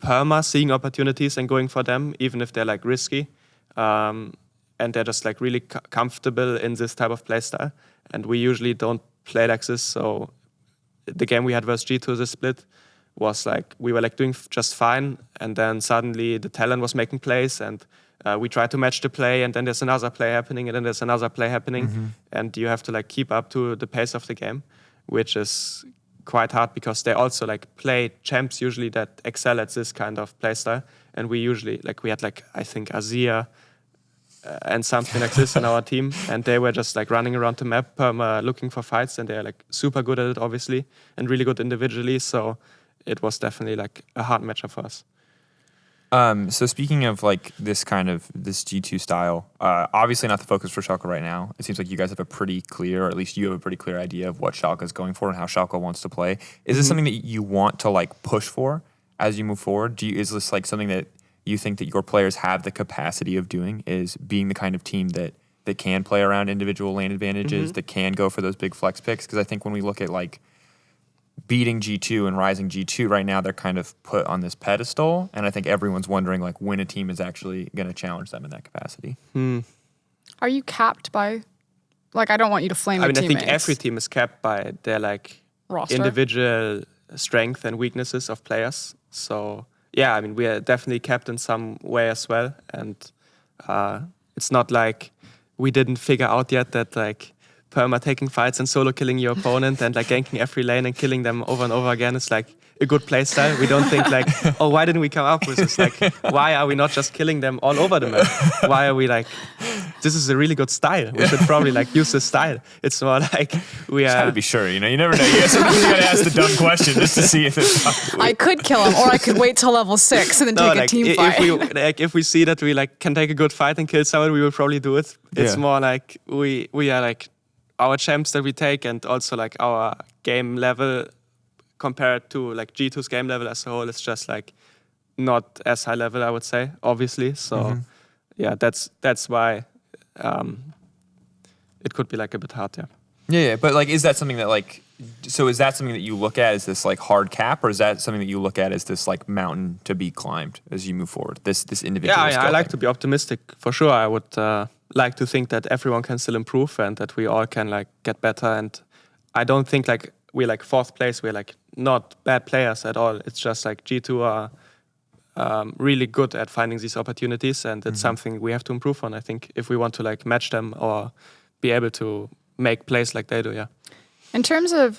Speaker 2: perma seeing opportunities and going for them, even if they're like risky. And they're just like really comfortable in this type of playstyle. And we usually don't play like this. So the game we had versus G2, this split, was like we were like doing just fine. And then suddenly the talent was making plays, and we tried to match the play, and then there's another play happening, and then there's another play happening. And you have to like keep up to the pace of the game, which is quite hard because they also like play champs usually that excel at this kind of playstyle. And we usually we had like, I think Azir and something like this in our team, and they were just like running around the map looking for fights, and they're like super good at it obviously and really good individually. So it was definitely like a hard matchup for us.
Speaker 1: So speaking of like this G2 style, obviously not the focus for Schalke right now. It seems like you guys have a pretty clear, or at least you have a pretty clear idea of what Schalke is going for and how Schalke wants to play. Is this something that you want to like push for as you move forward? Is this like something that you think that your players have the capacity of doing, is being the kind of team that can play around individual lane advantages, that can go for those big flex picks? Because I think when we look at like beating G2 and rising G2 right now, they're kind of put on this pedestal, and I think everyone's wondering like when a team is actually going to challenge them in that capacity.
Speaker 3: Are you capped by, like, I don't want you to flame your teammates.
Speaker 2: I think every team is capped by their like
Speaker 3: roster,
Speaker 2: individual strength and weaknesses of players. So yeah, I mean, we are definitely capped in some way as well, and it's not like we didn't figure out yet that like perma taking fights and solo killing your opponent and like ganking every lane and killing them over and over again is like a good playstyle. We don't think like, oh, why didn't we come up with this? Like, why are we not just killing them all over the map? Why are we like, this is a really good style. We should probably like use this style. It's more like we
Speaker 1: Just
Speaker 2: are.
Speaker 1: to be sure, you never know. Sometimes you gotta ask the dumb question just to see if it's.
Speaker 3: I could kill him, or I could wait till level 6 and then take a team fight.
Speaker 2: If we see that we like can take a good fight and kill someone, we will probably do it. It's more like we are like our champs that we take, and also like our game level compared to like G2's game level as a whole is just like not as high level, I would say, obviously. So yeah, that's why it could be like a bit hard.
Speaker 1: Yeah, but like, is that something that like? So is that something that you look at as this like hard cap, or is that something that you look at as this like mountain to be climbed as you move forward? This individual.
Speaker 2: Yeah, I like to be optimistic for sure. I would like to think that everyone can still improve and that we all can like get better. And I don't think like we're like 4th place. We're like not bad players at all. It's just like G2 are really good at finding these opportunities, and it's something we have to improve on. I think if we want to like match them or be able to make plays like they do. Yeah.
Speaker 3: In terms of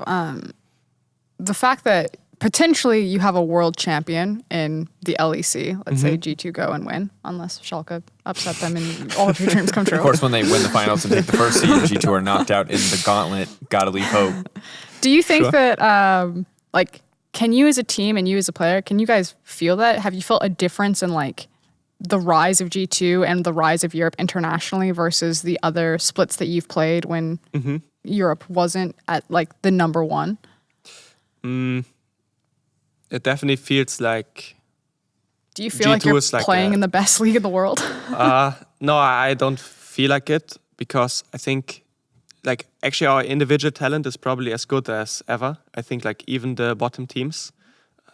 Speaker 3: the fact that potentially you have a world champion in the LEC, let's say G2 go and win, unless Schalke upset them and all of your dreams come true.
Speaker 1: Of course, when they win the finals and take the first seed, G2 are knocked out in the gauntlet. Gotta leave hope.
Speaker 3: Do you think that, like, can you as a team and you as a player, can you guys feel that? Have you felt a difference in like the rise of G2 and the rise of Europe internationally versus the other splits that you've played when Europe wasn't at like the number 1?
Speaker 2: It definitely feels like.
Speaker 3: Do you feel
Speaker 2: G2
Speaker 3: like you're
Speaker 2: is like
Speaker 3: playing in the best league in the world?
Speaker 2: No, I don't feel like it, because I think like actually our individual talent is probably as good as ever. I think like even the bottom teams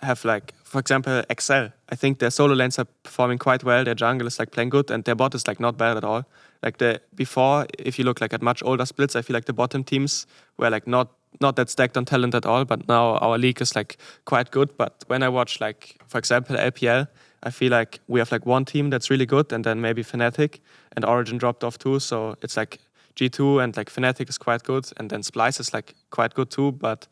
Speaker 2: have like, for example, Excel. I think their solo lanes are performing quite well. Their jungle is like playing good, and their bot is like not bad at all. Like before, if you look like at much older splits, I feel like the bottom teams were like not that stacked on talent at all. But now our league is like quite good. But when I watch like, for example, LPL, I feel like we have like one team that's really good, and then maybe Fnatic, and Origin dropped off too. So it's like G2 and like Fnatic is quite good, and then Splyce is like quite good too. But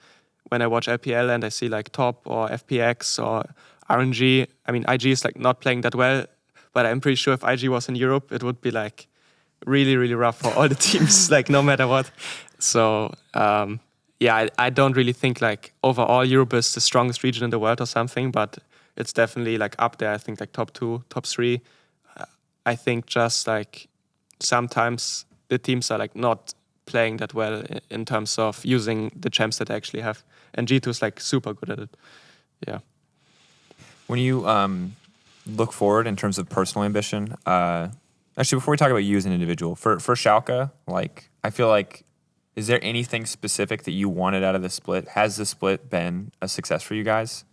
Speaker 2: when I watch LPL and I see like Top or FPX or RNG, I mean IG is like not playing that well, but I'm pretty sure if IG was in Europe, it would be like really, really rough for all the teams, like no matter what. So yeah, I don't really think like overall Europe is the strongest region in the world or something, but it's definitely like up there. I think like top 2, top 3. I think just like sometimes the teams are like not playing that well in terms of using the champs that they actually have. And G2 is like super good at it. Yeah.
Speaker 1: When you look forward in terms of personal ambition, actually, before we talk about you as an individual, for Schalke, like I feel like, is there anything specific that you wanted out of the split? Has the split been a success for you guys?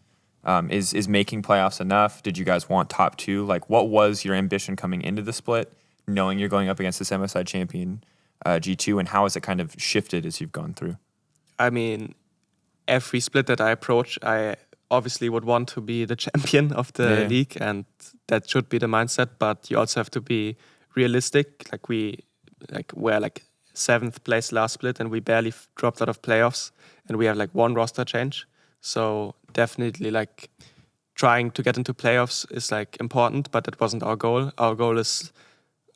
Speaker 1: Is making playoffs enough? Did you guys want top 2? Like, what was your ambition coming into the split, knowing you're going up against the semi-side champion G2, and how has it kind of shifted as you've gone through?
Speaker 2: I mean, every split that I approach, I obviously would want to be the champion of the league, and that should be the mindset. But you also have to be realistic. Like we're like 7th place last split, and we barely dropped out of playoffs, and we have like 1 roster change. So definitely like trying to get into playoffs is like important, but that wasn't our goal. Our goal is,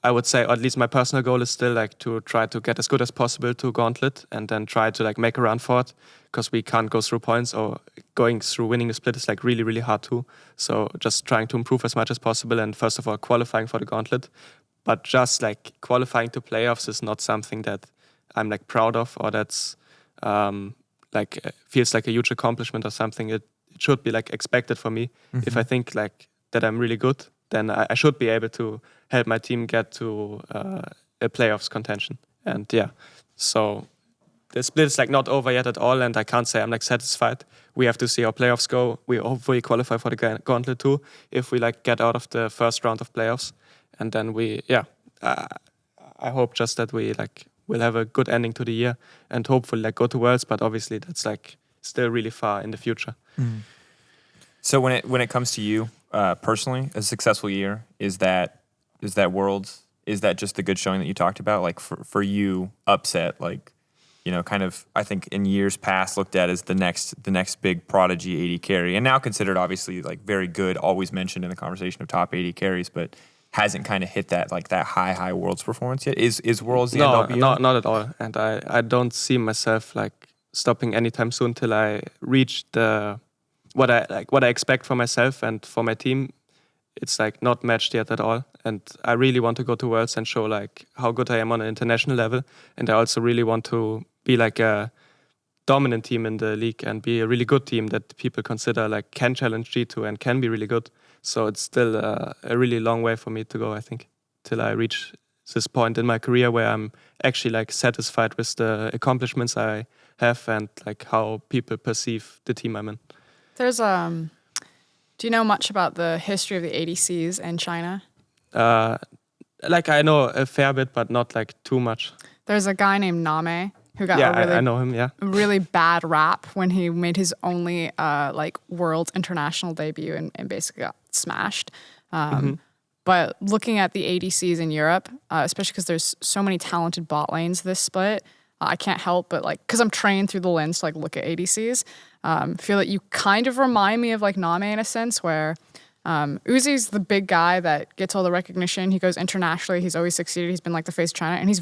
Speaker 2: I would say, or at least my personal goal is still like to try to get as good as possible to Gauntlet, and then try to like make a run for it, because we can't go through points, or going through winning the split is like really, really hard too. So just trying to improve as much as possible, and first of all qualifying for the Gauntlet. But just like qualifying to playoffs is not something that I'm like proud of, or that's feels like a huge accomplishment or something. It should be like expected for me. If I think like that I'm really good, then I should be able to help my team get to a playoffs contention. And yeah, so the split is like not over yet at all, and I can't say I'm like satisfied. We have to see how playoffs go. We hopefully qualify for the Gauntlet too, if we like get out of the first round of playoffs, and then I hope just that we like will have a good ending to the year, and hopefully like go to Worlds. But obviously that's like still really far in the future.
Speaker 1: So when it comes to you personally, a successful year, is that Worlds? Is that just the good showing that you talked about? Like for you, upset, like kind of, I think in years past looked at as the next big prodigy AD carry, and now considered obviously like very good, always mentioned in the conversation of top AD carries, but hasn't kind of hit that like that high Worlds performance yet. Is Worlds the
Speaker 2: No,
Speaker 1: end all?
Speaker 2: not at all. And I don't see myself like stopping anytime soon till I reach what I expect for myself and for my team. It's like not matched yet at all, and I really want to go to Worlds and show like how good I am on an international level, and I also really want to be like a dominant team in the league and be a really good team that people consider like can challenge G2 and can be really good. So it's still a really long way for me to go, I think, till I reach this point in my career where I'm actually like satisfied with the accomplishments I have and like how people perceive the team I'm in.
Speaker 3: There's do you know much about the history of the ADCs in China?
Speaker 2: Like I know a fair bit, but not like too much.
Speaker 3: There's a guy named Name who got
Speaker 2: I know him. Yeah,
Speaker 3: a really bad rap when he made his only like World International debut and basically got smashed. But looking at the ADCs in Europe, especially because there's so many talented bot lanes this split, I can't help but like, because I'm trained through the lens to like look at ADCs, feel that you kind of remind me of like Name in a sense where Uzi's the big guy that gets all the recognition. He goes internationally. He's always succeeded. He's been like the face of China, and he's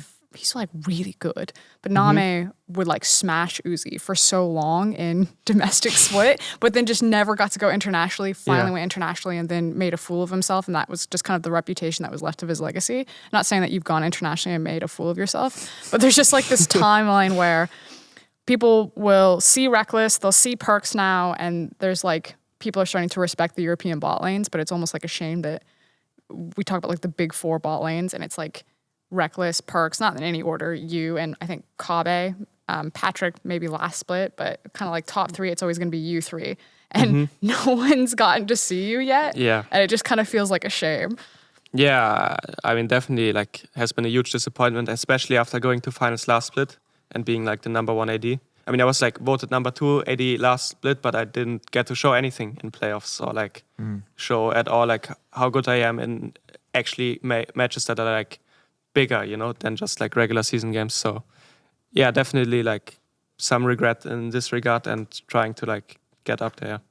Speaker 3: like really good. But Name would like smash Uzi for so long in domestic split, but then just never got to go internationally. Finally went internationally and then made a fool of himself, and that was just kind of the reputation that was left of his legacy. Not saying that you've gone internationally and made a fool of yourself, but there's just like this timeline where people will see Reckless, they'll see Perks now, and there's like people are starting to respect the European bot lanes, but it's almost like a shame that we talk about like the big four bot lanes, and it's like Reckless, Perks, not in any order, you, and I think Kabe, Patrick, maybe last split, but kind of like top three, it's always going to be you three. And no one's gotten to see you yet.
Speaker 2: Yeah.
Speaker 3: And it just kind of feels like a shame.
Speaker 2: Yeah, I mean, definitely like has been a huge disappointment, especially after going to finals last split and being like the number one AD. I mean, I was like voted number 2 AD last split, but I didn't get to show anything in playoffs or like show at all like how good I am in actually matches that are like bigger, than just like regular season games. So yeah, definitely like some regret in this regard and trying to like get up there.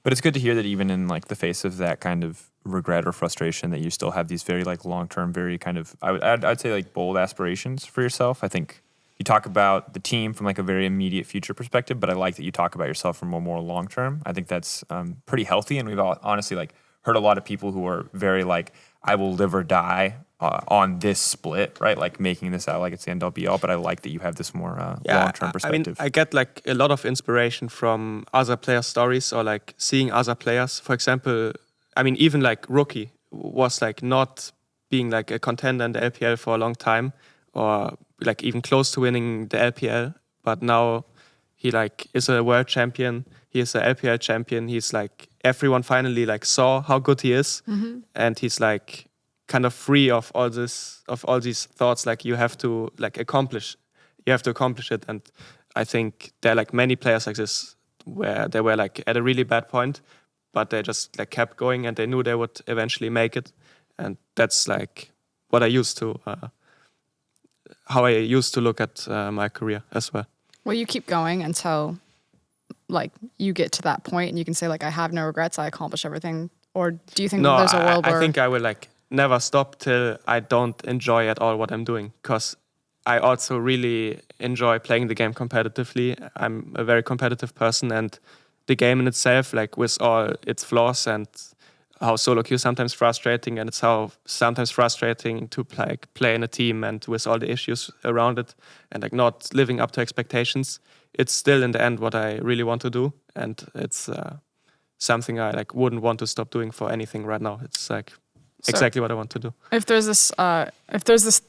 Speaker 1: But it's good to hear that even in like the face of that kind of regret or frustration, that you still have these very like long-term, very kind of I'd say like bold aspirations for yourself. I think you talk about the team from like a very immediate future perspective, but I like that you talk about yourself from a more long-term. I think that's pretty healthy, and we've all honestly like heard a lot of people who are very like, I will live or die on this split, right? Like making this out like it's the end all be all, but I like that you have this more long-term perspective.
Speaker 2: I mean, I get like a lot of inspiration from other player stories or like seeing other players. For example, I mean, even like Rookie was like not being like a contender in the LPL for a long time or like even close to winning the LPL, but now he like is a world champion. He is a LPL champion. He's like, everyone finally like saw how good he is, and he's like kind of free of all these thoughts like you have to accomplish it. And I think there are like many players like this where they were like at a really bad point, but they just like kept going and they knew they would eventually make it. And that's like what I used to how I used to look at my career as well.
Speaker 3: Well, you keep going until like you get to that point and you can say like, I have no regrets, I accomplished everything. Or do you think that there's a world where...
Speaker 2: I think I will like never stop till I don't enjoy at all what I'm doing, because I also really enjoy playing the game competitively. I'm a very competitive person, and the game in itself, like with all its flaws and how soloQ is sometimes frustrating, and it's how sometimes frustrating to play in a team and with all the issues around it and like not living up to expectations, it's still in the end what I really want to do, and it's something I like wouldn't want to stop doing for anything right now. It's like exactly what I want to do.
Speaker 3: If there's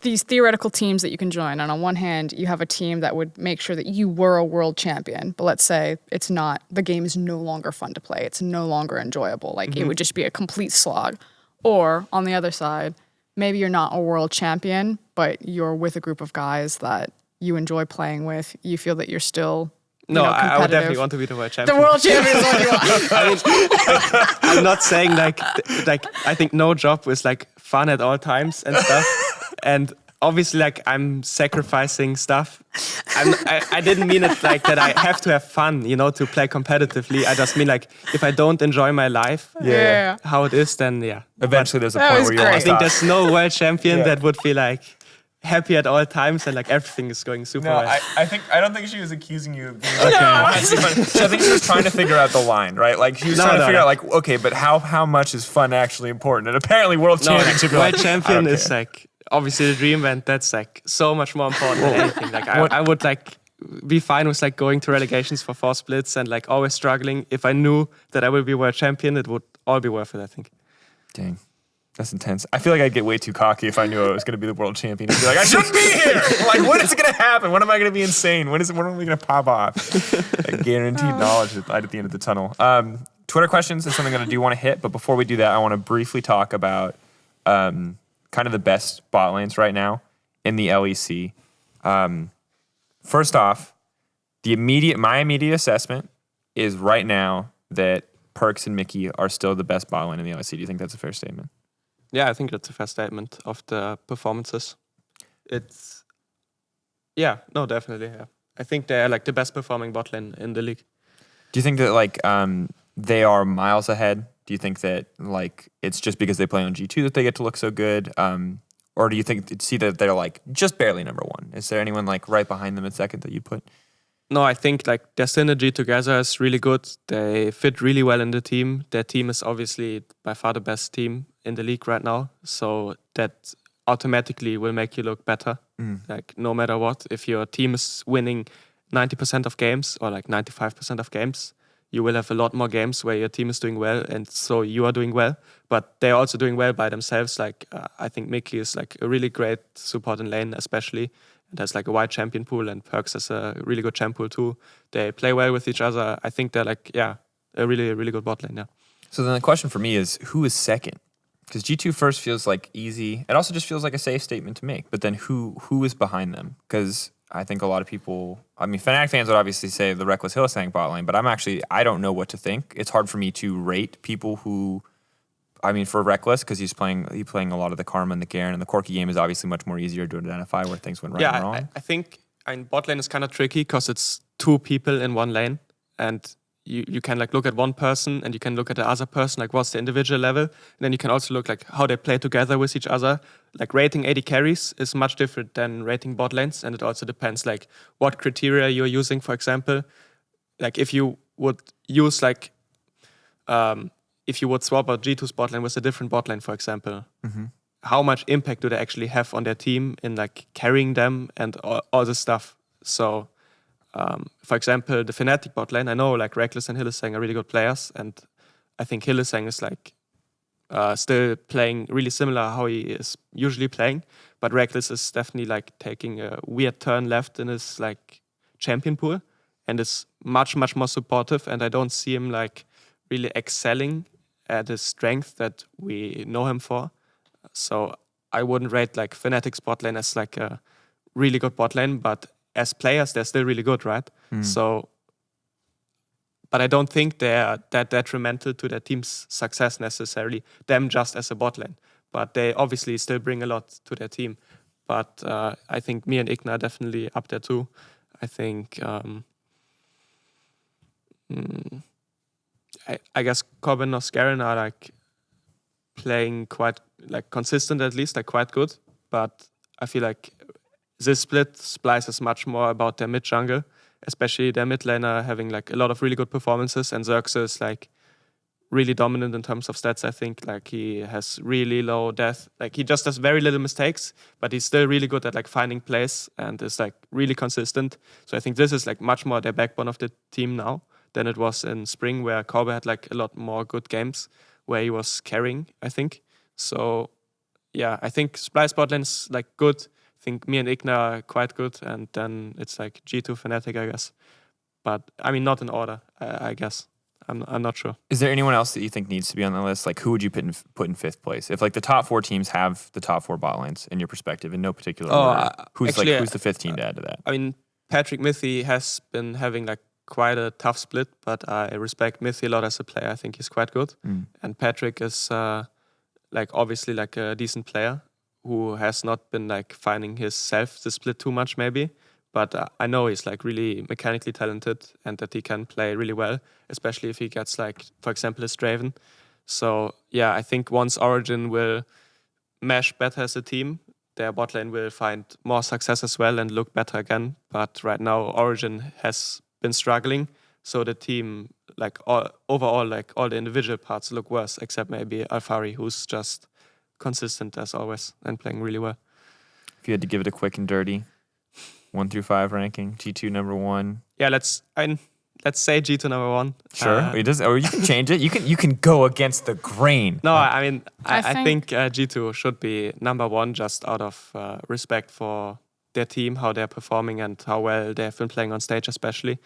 Speaker 3: these theoretical teams that you can join, and on one hand you have a team that would make sure that you were a world champion, but let's say it's not, the game is no longer fun to play, it's no longer enjoyable, like it would just be a complete slog. Or on the other side, maybe you're not a world champion, but you're with a group of guys that you enjoy playing with, you feel that you're still
Speaker 2: I would definitely want to be the world champion.
Speaker 3: The world champion is what you want.
Speaker 2: I mean, I'm not saying like I think no job is like fun at all times and stuff. And obviously like I'm sacrificing stuff. I didn't mean it like that I have to have fun, to play competitively. I just mean like if I don't enjoy my life,
Speaker 3: Yeah.
Speaker 2: how it is, then yeah.
Speaker 1: Eventually, there's a
Speaker 3: That
Speaker 1: point
Speaker 3: was
Speaker 1: where you
Speaker 3: great.
Speaker 1: want
Speaker 2: I
Speaker 1: to
Speaker 2: think
Speaker 1: stop.
Speaker 2: there's no world champion
Speaker 1: Yeah.
Speaker 2: that would be like happy at all times and like everything is going super
Speaker 1: No,
Speaker 2: well.
Speaker 1: I don't think she was accusing you of being like, I think she was trying to figure out the line, right? Like she was trying to figure out like, okay, but how much is fun actually important? And apparently world championship,
Speaker 2: world
Speaker 1: like,
Speaker 2: champion
Speaker 1: I don't
Speaker 2: is
Speaker 1: care.
Speaker 2: like obviously the dream, and that's like so much more important than anything. Like I would like be fine with like going to relegations for 4 splits and like always struggling. If I knew that I would be world champion, it would all be worth it, I think.
Speaker 1: Dang. That's intense. I feel like I'd get way too cocky if I knew I was going to be the world champion. I'd be like, I shouldn't be here. Like, when is it going to happen? When am I going to be insane? When are we going to pop off? Like, guaranteed knowledge light at the end of the tunnel. Twitter questions is something that I do want to hit, but before we do that, I want to briefly talk about kind of the best bot lanes right now in the LEC. First off, my immediate assessment is right now that Perks and Mickey are still the best bot lane in the LEC. Do you think that's a fair statement?
Speaker 2: Yeah, I think that's a fair statement of the performances. Definitely. Yeah. I think they're like the best performing bot lane in the league.
Speaker 1: Do you think that like they are miles ahead? Do you think that like it's just because they play on G2 that they get to look so good? Or do you see that they're like just barely number one? Is there anyone like right behind them at second that you put?
Speaker 2: No, I think like their synergy together is really good. They fit really well in the team. Their team is obviously by far the best team in the league right now. So that automatically will make you look better. Like no matter what, if your team is winning 90% of games or like 95% of games, you will have a lot more games where your team is doing well, and so you are doing well. But they're also doing well by themselves. Like I think Mickey is like a really great support in lane, especially. And there's like a wide champion pool, and Perks has a really good champ pool too. They play well with each other. I think they're like a really, really good bot lane. Yeah.
Speaker 1: So then the question for me is, who is second? Because G2 first feels like easy. It also just feels like a safe statement to make. But then who is behind them? Because I think a lot of people, Fnatic fans would obviously say the Reckless Hillsang bot lane, but I don't know what to think. It's hard for me to rate people who, for Reckless, because he's playing a lot of the Karma and the Garen, and the Corki game is obviously much more easier to identify where things went right and wrong.
Speaker 2: I think bot lane is kind of tricky because it's 2 people in one lane, and you can like look at one person and you can look at the other person, like what's the individual level, and then you can also look like how they play together with each other. Like rating AD carries is much different than rating bot lanes, and it also depends like what criteria you're using. For example, like if you would use like if you would swap out G2's bot lane with a different bot lane, for example, how much impact do they actually have on their team in like carrying them and all this stuff? So, for example, the Fnatic bot lane, I know like Reckless and Hillesang are really good players, and I think Hillesang is like still playing really similar how he is usually playing, but Reckless is definitely like taking a weird turn left in his like champion pool, and is much, much more supportive, and I don't see him like really excelling at his strength that we know him for. So I wouldn't rate like Fnatic's bot lane as like a really good bot lane, but as players, they're still really good, right? So, but I don't think they're that detrimental to their team's success necessarily, them just as a bot lane. But they obviously still bring a lot to their team. But I think me and Igna are definitely up there too. I think, I guess Corbin or Scarin are like playing quite like consistent, at least like quite good. But I feel like this split, Splyce is much more about their mid jungle, especially their mid laner having like a lot of really good performances, and Xerxes is like really dominant in terms of stats. I think like he has really low death. Like he just does very little mistakes, but he's still really good at like finding plays and is like really consistent. So I think this is like much more their backbone of the team now than it was in spring, where Corbe had like a lot more good games where he was carrying, I think. So yeah, I think Splyce bot lane is like good. I think me and Igna are quite good, and then it's like G2 Fnatic, I guess. But I mean, not in order, I guess. I'm not sure.
Speaker 1: Is there anyone else that you think needs to be on the list? Like, who would you put in 5th place? If like the top 4 teams have the top 4 bot lanes in your perspective, in no particular order, who's the 5th team to add to that?
Speaker 2: I mean, Patrick Mithy has been having like quite a tough split, but I respect Mithy a lot as a player. I think he's quite good, and Patrick is like obviously like a decent player who has not been like finding his self the split too much maybe. But I know he's like really mechanically talented and that he can play really well, especially if he gets like, for example, a Straven. So yeah, I think once Origin will mesh better as a team, their bot lane will find more success as well and look better again. But right now, Origin has been struggling. So the team, like overall, like all the individual parts look worse, except maybe Alfari, who's just consistent as always and playing really well.
Speaker 1: If you had to give it a quick and dirty 1 through 5 ranking, G2 number 1.
Speaker 2: Yeah, let's say G2 number 1.
Speaker 1: Sure, it does, or you can change it. You can go against the grain.
Speaker 2: No, I mean,
Speaker 3: I
Speaker 2: I think G2 should be number 1 just out of respect for their team, how they're performing and how well they've been playing on stage especially.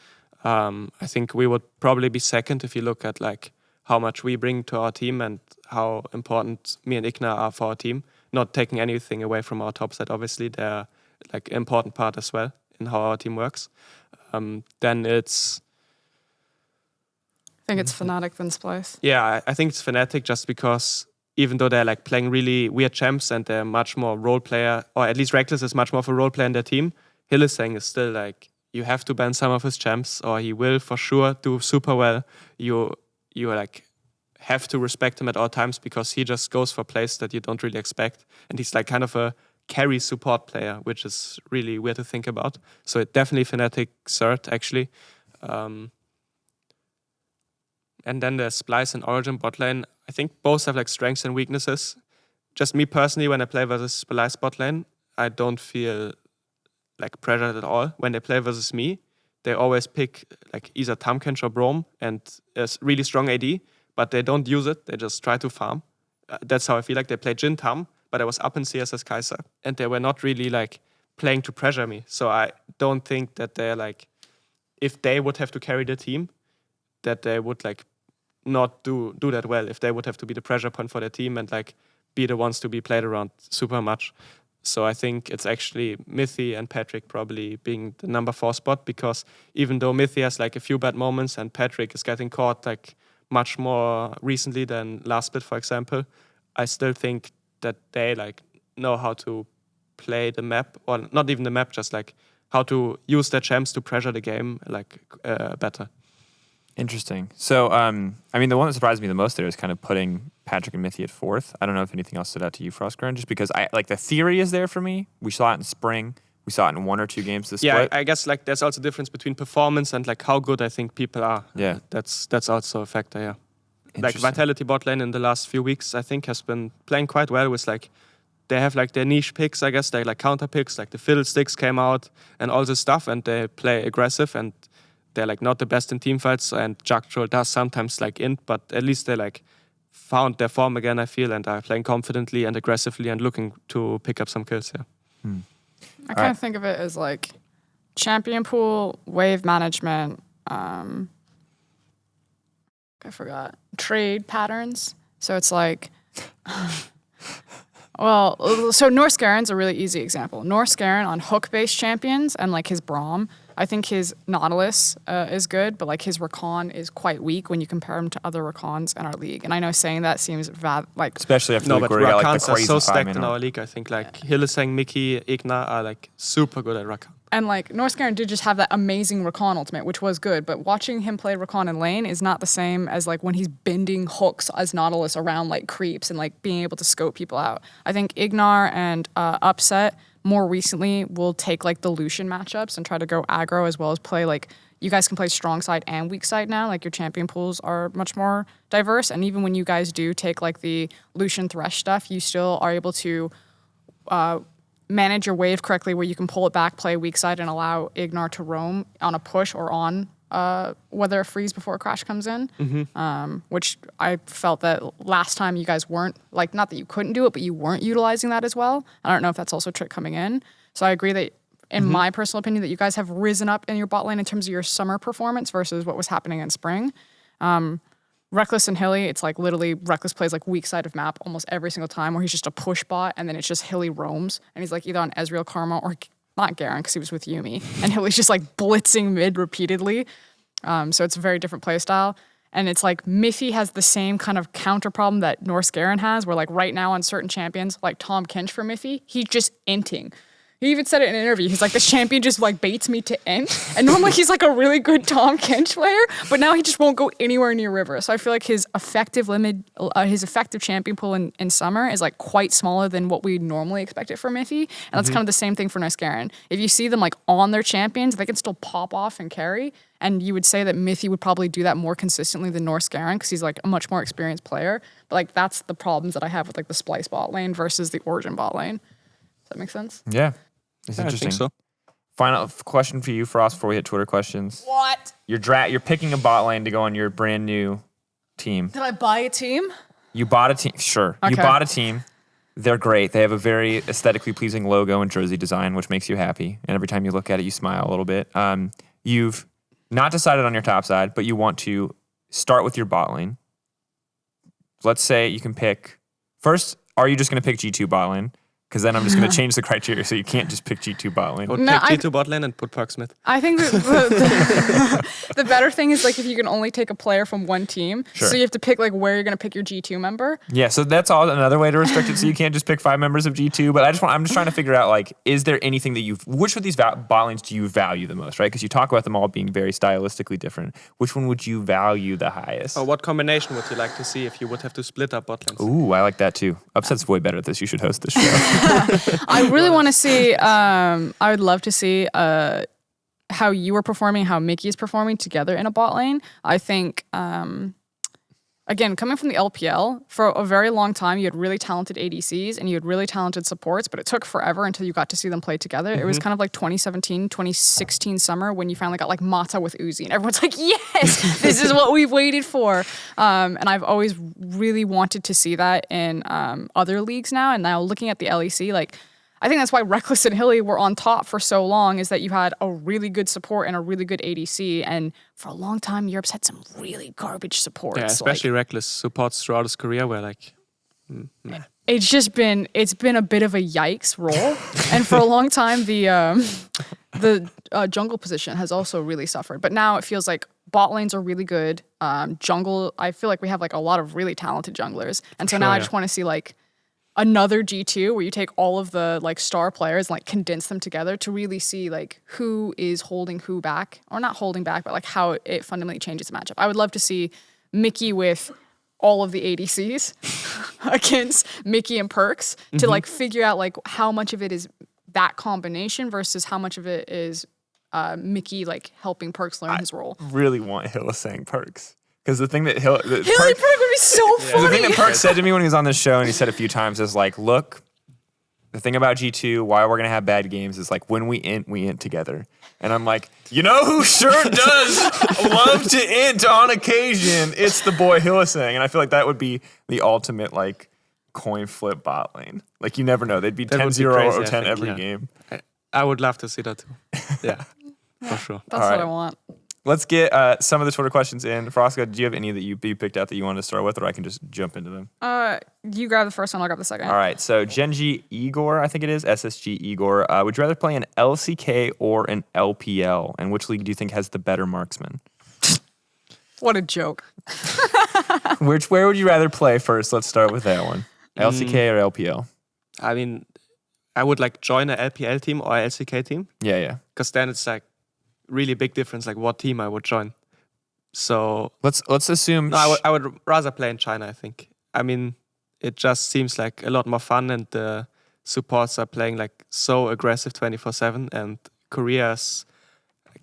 Speaker 2: I think we would probably be second if you look at like how much we bring to our team and how important me and Igna are for our team. Not taking anything away from our top side, obviously. They're like an important part as well in how our team works. Then it's...
Speaker 3: I think it's Fnatic than Splyce.
Speaker 2: Yeah, I think it's Fnatic just because even though they're like playing really weird champs and they're much more role player, or at least Reckless is much more of a role player in their team, Hylissang is still like, you have to ban some of his champs or he will for sure do super well. You like have to respect him at all times because he just goes for plays that you don't really expect. And he's like kind of a carry support player, which is really weird to think about. So it definitely Fnatic third, actually. And then there's Splyce and Origin bot lane. I think both have like strengths and weaknesses. Just me personally, when I play versus Splyce bot lane, I don't feel like pressured at all. When they play versus me, they always pick like either Tahm or Braum and a really strong AD, but they don't use it. They just try to farm. That's how I feel like. They play Jhin Tahm, but I was up in CS as Kai'Sa, and they were not really like playing to pressure me. So I don't think that they're like, if they would have to carry the team, that they would like not do that well. If they would have to be the pressure point for their team and like be the ones to be played around super much. So I think it's actually Mithy and Patrick probably being the number 4 spot, because even though Mithy has like a few bad moments and Patrick is getting caught like much more recently than last split, for example, I still think that they like know how to play the map, or not even the map, just like how to use their champs to pressure the game like better.
Speaker 1: Interesting. So, I mean, the one that surprised me the most there is kind of putting Patrick and Mithy at 4th. I don't know if anything else stood out to you, Froskgren, just because I like the theory is there for me. We saw it in spring. We saw it in 1 or 2 games this split.
Speaker 2: Yeah, I guess like there's also a difference between performance and like how good I think people are.
Speaker 1: Yeah.
Speaker 2: That's also a factor, yeah. Like Vitality bot lane in the last few weeks, I think has been playing quite well with like, they have like their niche picks, I guess, they're like counter picks, like the Fiddlesticks came out and all this stuff, and they play aggressive, and they're like not the best in team fights, and Jugtroll does sometimes like int, but at least they like found their form again, I feel, and are playing confidently and aggressively and looking to pick up some kills, yeah.
Speaker 3: I kind of think of it as like champion pool, wave management, I forgot, trade patterns. So it's like, well, so Norse Garen's a really easy example. Norse Garen on hook-based champions and like his Braum, I think his Nautilus is good, but like his Rakan is quite weak when you compare him to other Rakans in our league. And I know saying that seems like...
Speaker 1: Especially after
Speaker 2: no,
Speaker 1: the
Speaker 2: but
Speaker 1: Korea, like
Speaker 2: Rakans
Speaker 1: the
Speaker 2: are
Speaker 1: crazy
Speaker 2: so stacked
Speaker 1: 5
Speaker 2: in our league, I think. Like Hylissang, Mickey, Igna are like super good at Rakan.
Speaker 3: And like Norse Garen did just have that amazing Rakan ultimate, which was good, but watching him play Rakan in lane is not the same as like when he's bending hooks as Nautilus around like creeps and like being able to scope people out. I think Ignar and Upset more recently will take like the Lucian matchups and try to go aggro, as well as play like, you guys can play strong side and weak side now. Like your champion pools are much more diverse. And even when you guys do take like the Lucian Thresh stuff, you still are able to manage your wave correctly, where you can pull it back, play weak side, and allow Ignar to roam on a push or on whether a freeze before a crash comes in. Which I felt that last time you guys weren't, like, not that you couldn't do it, but you weren't utilizing that as well. I don't know if that's also a trick coming in. So I agree that, in my personal opinion, that you guys have risen up in your bot lane in terms of your summer performance versus what was happening in spring. Reckless and Hilly, it's like literally Reckless plays like weak side of map almost every single time, where he's just a push bot, and then it's just Hilly roams, and he's like either on Ezreal Karma or not Garen because he was with Yuumi, and Hilly's just like blitzing mid repeatedly. So it's a very different play style. And it's like Miffy has the same kind of counter problem that Norse Garen has, where like right now on certain champions, like Tom Kench for Miffy, he's just inting. He even said it in an interview. He's like, this champion just like baits me to int. And normally he's like a really good Tom Kench player, but now he just won't go anywhere near River. So I feel like his effective champion pool in summer is like quite smaller than what we normally expect it for Miffy. And that's kind of the same thing for Norse Garen. If you see them like on their champions, they can still pop off and carry. And you would say that Miffy would probably do that more consistently than Norse Garen because he's like a much more experienced player. But like that's the problems that I have with like the Splyce bot lane versus the Origin bot lane. Does that make sense?
Speaker 1: Yeah. It's interesting.
Speaker 2: I think so.
Speaker 1: Final question for you, Frost, before we hit Twitter questions.
Speaker 3: What?
Speaker 1: You're picking a bot lane to go on your brand new team.
Speaker 3: Did I buy a team?
Speaker 1: You bought a team. Sure.
Speaker 3: Okay.
Speaker 1: You bought a team. They're great. They have a very aesthetically pleasing logo and jersey design, which makes you happy. And every time you look at it, you smile a little bit. You've not decided on your top side, but you want to start with your bot lane. Let's say you can pick... First, are you just going to pick G2 bot lane? Because then I'm just going to change the criteria so you can't just pick G2 bot lane.
Speaker 2: Or take G2 bot lane and put Perksmith.
Speaker 3: I think the better thing is like if you can only take a player from one team,
Speaker 1: Sure.
Speaker 3: so you have to pick like where you're going to pick your G2 member.
Speaker 1: Yeah, so that's all another way to restrict it. So you can't just pick 5 members of G2. But I'm just trying to figure out like, is there anything that which of these bot lanes do you value the most, right? Because you talk about them all being very stylistically different. Which one would you value the highest?
Speaker 2: Or what combination would you like to see if you would have to split up bot lanes?
Speaker 1: Ooh, I like that too. Upset's way better at this. You should host this show.
Speaker 3: I really want to see. I would love to see how you are performing, how Mickey is performing together in a bot lane. I think. Again, coming from the LPL, for a very long time, you had really talented ADCs and you had really talented supports, but it took forever until you got to see them play together. It was kind of like 2017, 2016 summer when you finally got like Mata with Uzi. And everyone's like, yes, this is what we've waited for. And I've always really wanted to see that in other leagues now. And now looking at the LEC, like, I think that's why Reckless and Hilly were on top for so long, is that you had a really good support and a really good ADC. And for a long time, Europe's had some really garbage supports.
Speaker 2: Yeah, especially Reckless supports throughout his career where like...
Speaker 3: It's been a bit of a yikes role. And for a long time, the jungle position has also really suffered. But now it feels like bot lanes are really good. Jungle, I feel like we have like a lot of really talented junglers. And so now I just want to see like another G2 where you take all of the like star players and like condense them together to really see like who is holding who back, or not holding back, but like how it fundamentally changes the matchup. I would love to see Mickey with all of the ADCs against Mickey and Perks to like figure out like how much of it is that combination versus how much of it is Mickey like helping Perks learn his role.
Speaker 1: Really want Hilla saying Perks. Because the thing that Hilly Perk
Speaker 3: would be so funny.
Speaker 1: The thing that Perk said to me when he was on this show, and he said a few times, is like, look, the thing about G2, why we're going to have bad games is like when we int together. And I'm like, you know who sure does love to int on occasion? It's the boy Hillisang. And I feel like that would be the ultimate like coin flip bot lane. Like you never know. They'd be 10-0 or 10 every game.
Speaker 2: I would love to see that too. Yeah, for sure.
Speaker 3: That's what I want.
Speaker 1: Let's get some of the Twitter questions in. Frosca, do you have any that you picked out that you wanted to start with, or I can just jump into them?
Speaker 3: You grab the first one, I'll grab the second.
Speaker 1: All right, so Genji Igor, I think it is, SSG Igor. Would you rather play an LCK or an LPL? And which league do you think has the better marksman?
Speaker 3: What a joke.
Speaker 1: Where would you rather play first? Let's start with that one. LCK or LPL?
Speaker 2: I mean, I would like join an LPL team or a LCK team.
Speaker 1: Yeah.
Speaker 2: Because then it's like really big difference, like what team I would join. So
Speaker 1: let's assume.
Speaker 2: No, I would rather play in China, I think. I mean, it just seems like a lot more fun, and the supports are playing like so aggressive 24/7. And Korea's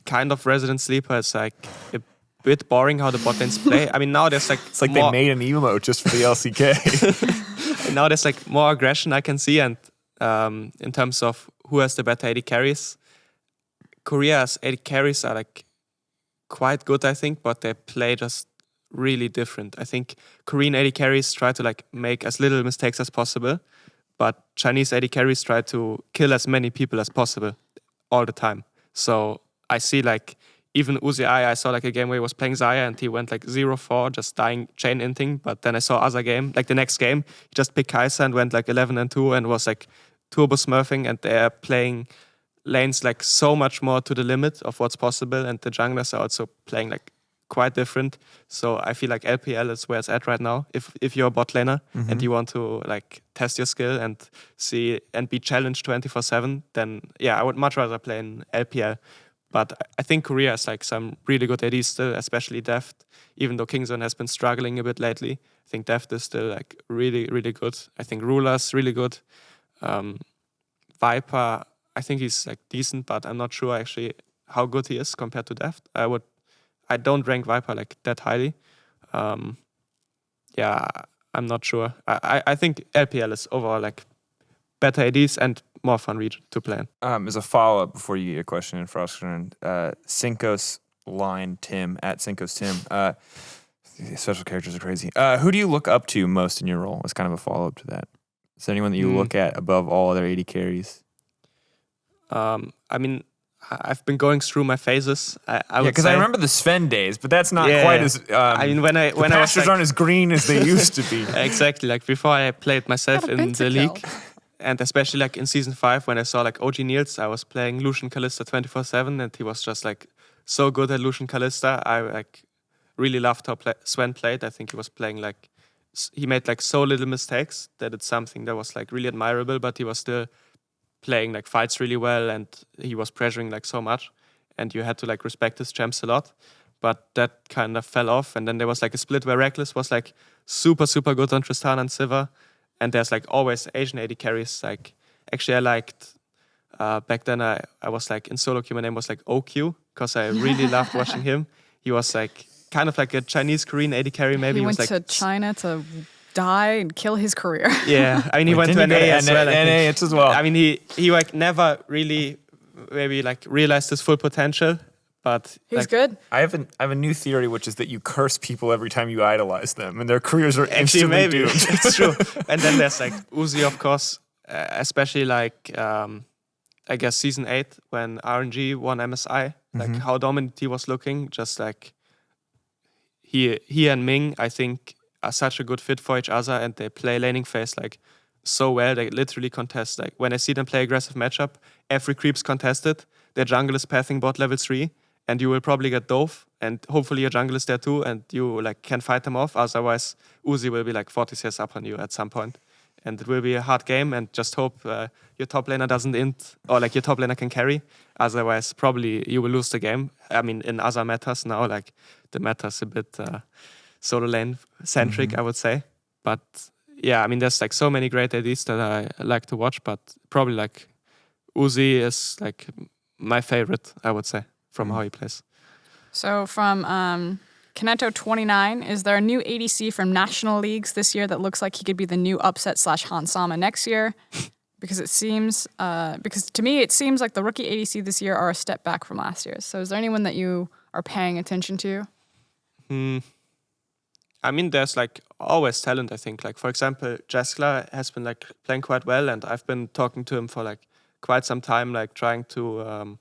Speaker 2: kind of resident sleeper. It's like a bit boring how the bot lanes play. I mean, now there's like
Speaker 1: it's like they made an emote just for the LCK.
Speaker 2: And now there's like more aggression I can see, and in terms of who has the better AD carries. Korea's AD carries are like quite good, I think, but they play just really different. I think Korean AD carries try to like make as little mistakes as possible, but Chinese AD carries try to kill as many people as possible all the time. So I see like even Uzi I saw like a game where he was playing Xayah and he went like 0-4, just dying chain inting. But then I saw other game, like the next game, he just picked Kai'Sa and went like 11-2 and was like turbo smurfing, and they're playing lanes like so much more to the limit of what's possible, and the junglers are also playing like quite different. So I feel like LPL is where it's at right now. If you're a bot laner and you want to like test your skill and see and be challenged 24/7, then yeah, I would much rather play in LPL. But I think Korea has like some really good ADs still, especially Deft. Even though Kingzone has been struggling a bit lately, I think Deft is still like really, really good. I think Ruler's really good. Viper, I think he's like decent, but I'm not sure actually how good he is compared to Deft. I don't rank Viper like that highly. Yeah, I'm not sure. I think LPL is overall like better ADs and more fun region to play in.
Speaker 1: As a follow-up before you get your question in, Frosk, Syncos line Tim at Syncos Tim. Special characters are crazy. Who do you look up to most in your role? As kind of a follow-up to that. Is there anyone that you look at above all other 80 carries?
Speaker 2: I mean, I've been going through my phases. I would
Speaker 1: because
Speaker 2: say,
Speaker 1: I remember the Sven days, but that's not quite as.
Speaker 2: I mean, when I was
Speaker 1: pastures
Speaker 2: like,
Speaker 1: aren't as green as they used to be.
Speaker 2: exactly, like before I played myself
Speaker 3: Got a
Speaker 2: in the
Speaker 3: pentakill.
Speaker 2: league, and especially like in season 5 when I saw like OG Niels, I was playing Lucian Kalista 24/7, and he was just like so good at Lucian Kalista. I like really loved how Sven played. I think he was playing like he made like so little mistakes that it's something that was like really admirable, but he was still playing like fights really well, and he was pressuring like so much, and you had to like respect his champs a lot. But that kind of fell off, and then there was like a split where Reckless was like super good on Tristana and Sivir, and there's like always Asian AD carries. Like actually I liked back then I was like in soloQ, my name was like OQ because I really loved watching him. He was like kind of like a Chinese Korean AD carry. Maybe
Speaker 3: He
Speaker 2: was
Speaker 3: went
Speaker 2: like
Speaker 3: to China to die and kill his career.
Speaker 2: yeah. I mean he went to
Speaker 1: Didn't he
Speaker 2: NA
Speaker 1: go
Speaker 2: as
Speaker 1: to
Speaker 2: well. I think.
Speaker 1: NA as well.
Speaker 2: I mean he like never really maybe like realized his full potential, but
Speaker 3: He's
Speaker 2: like,
Speaker 3: good.
Speaker 1: I have a new theory, which is that you curse people every time you idolize them, and their careers are
Speaker 2: actually
Speaker 1: instantly
Speaker 2: maybe
Speaker 1: doomed.
Speaker 2: it's true. And then there's like Uzi, of course, especially like I guess season 8 when RNG won MSI, like how dominant he was looking, just like he and Ming, I think, are such a good fit for each other, and they play laning phase like so well. They literally contest. Like when I see them play aggressive matchup, every creep's contested. Their jungle is pathing bot level 3, and you will probably get dove, and hopefully your jungle is there too, and you like can fight them off. Otherwise, Uzi will be like 40 CS up on you at some point, and it will be a hard game. And just hope your top laner doesn't int, or like your top laner can carry. Otherwise, probably you will lose the game. I mean, in other metas now, like the meta's a bit solo lane centric, I would say. But yeah, I mean, there's like so many great ADs that I like to watch, but probably like Uzi is like my favorite, I would say, from how he plays.
Speaker 3: So from Kanento29, is there a new ADC from national leagues this year that looks like he could be the new upset / Hansama next year? Because it seems, because to me it seems like the rookie ADC this year are a step back from last year. So is there anyone that you are paying attention to?
Speaker 2: I mean, there's like always talent, I think. Like, for example, Jeskla has been like playing quite well, and I've been talking to him for like quite some time, like trying to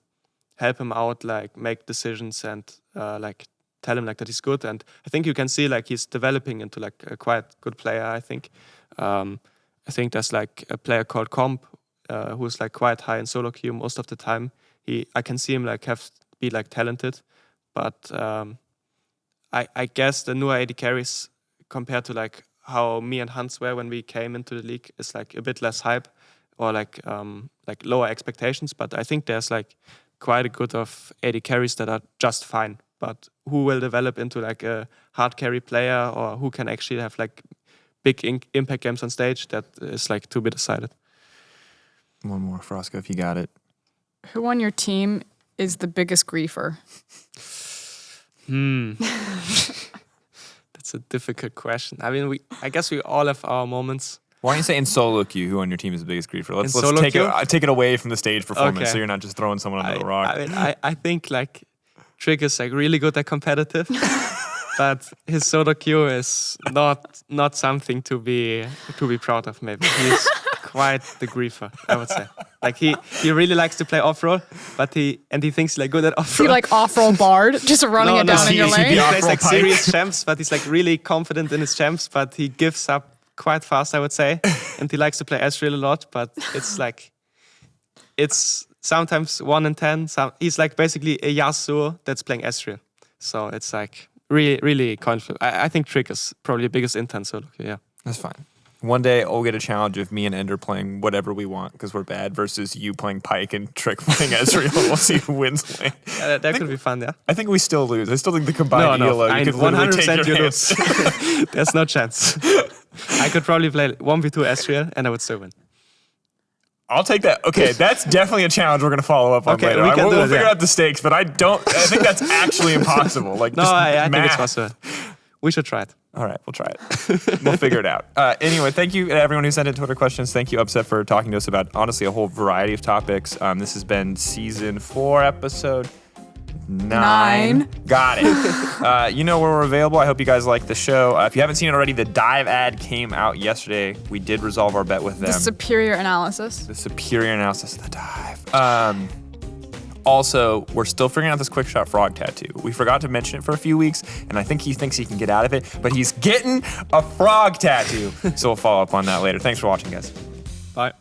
Speaker 2: help him out, like make decisions and like tell him like that he's good. And I think you can see like he's developing into like a quite good player, I think. I think there's like a player called Comp who's like quite high in solo queue most of the time. I can see him like be like talented, but I guess the newer AD carries compared to like how me and Hans were when we came into the league is like a bit less hype or like lower expectations. But I think there's like quite a good of AD carries that are just fine. But who will develop into like a hard carry player or who can actually have like big impact games on stage, that is like to be decided.
Speaker 1: One more, Frosco, if you got it.
Speaker 3: Who on your team is the biggest griefer?
Speaker 2: That's a difficult question. I mean, I guess we all have our moments.
Speaker 1: Why don't you say in solo queue who on your team is the biggest griefer? Let's
Speaker 2: solo queue?
Speaker 1: take it away from the stage performance,
Speaker 2: Okay.
Speaker 1: so you're not just throwing someone under the rock.
Speaker 2: I mean, I think like Trick is like really good at competitive, but his solo queue is not something to be proud of. Maybe he's quite the griefer, I would say. Like he really likes to play off roll, but he thinks like good at off
Speaker 3: Is he
Speaker 2: roll.
Speaker 3: like off-roll bard, just running it down in your
Speaker 1: Is he
Speaker 3: lane?
Speaker 2: He
Speaker 1: the
Speaker 2: plays like
Speaker 1: off-roll pipe?
Speaker 2: serious champs, but he's like really confident in his champs, but he gives up quite fast, I would say. And he likes to play Ezreal a lot, but it's like, it's sometimes 1 in 10. He's like basically a Yasuo that's playing Ezreal. So it's like really coin flip. I think Trick is probably the biggest intent solo queue. Yeah.
Speaker 1: That's fine. One day we'll get a challenge of me and Ender playing whatever we want because we're bad versus you playing Pike and Trick playing Ezreal. We'll see who wins lane.
Speaker 2: That could be fun, yeah.
Speaker 1: I think we still lose. I still think the combined
Speaker 2: No,
Speaker 1: ELO, you could literally take
Speaker 2: 100%
Speaker 1: your
Speaker 2: you
Speaker 1: hands.
Speaker 2: lose. There's no chance. I could probably play 1v2 Ezreal and I would still win.
Speaker 1: I'll take that. Okay, that's definitely a challenge we're going to follow up on
Speaker 2: Okay,
Speaker 1: later.
Speaker 2: we can do
Speaker 1: we'll
Speaker 2: it,
Speaker 1: figure
Speaker 2: yeah.
Speaker 1: out the stakes, but I think that's actually impossible. Like,
Speaker 2: No,
Speaker 1: just
Speaker 2: I think it's
Speaker 1: math.
Speaker 2: possible. We should try it.
Speaker 1: All right, we'll try it. We'll figure it out. Anyway, thank you to everyone who sent in Twitter questions. Thank you, Upset, for talking to us about, honestly, a whole variety of topics. This has been season 4, episode 9. Got it. You know where we're available. I hope you guys like the show. If you haven't seen it already, the Dive ad came out yesterday. We did resolve our bet with them.
Speaker 3: The superior analysis.
Speaker 1: The superior analysis of the Dive. Also, we're still figuring out this Quickshot frog tattoo. We forgot to mention it for a few weeks, and I think he thinks he can get out of it, but he's getting a frog tattoo. So we'll follow up on that later. Thanks for watching, guys.
Speaker 2: Bye.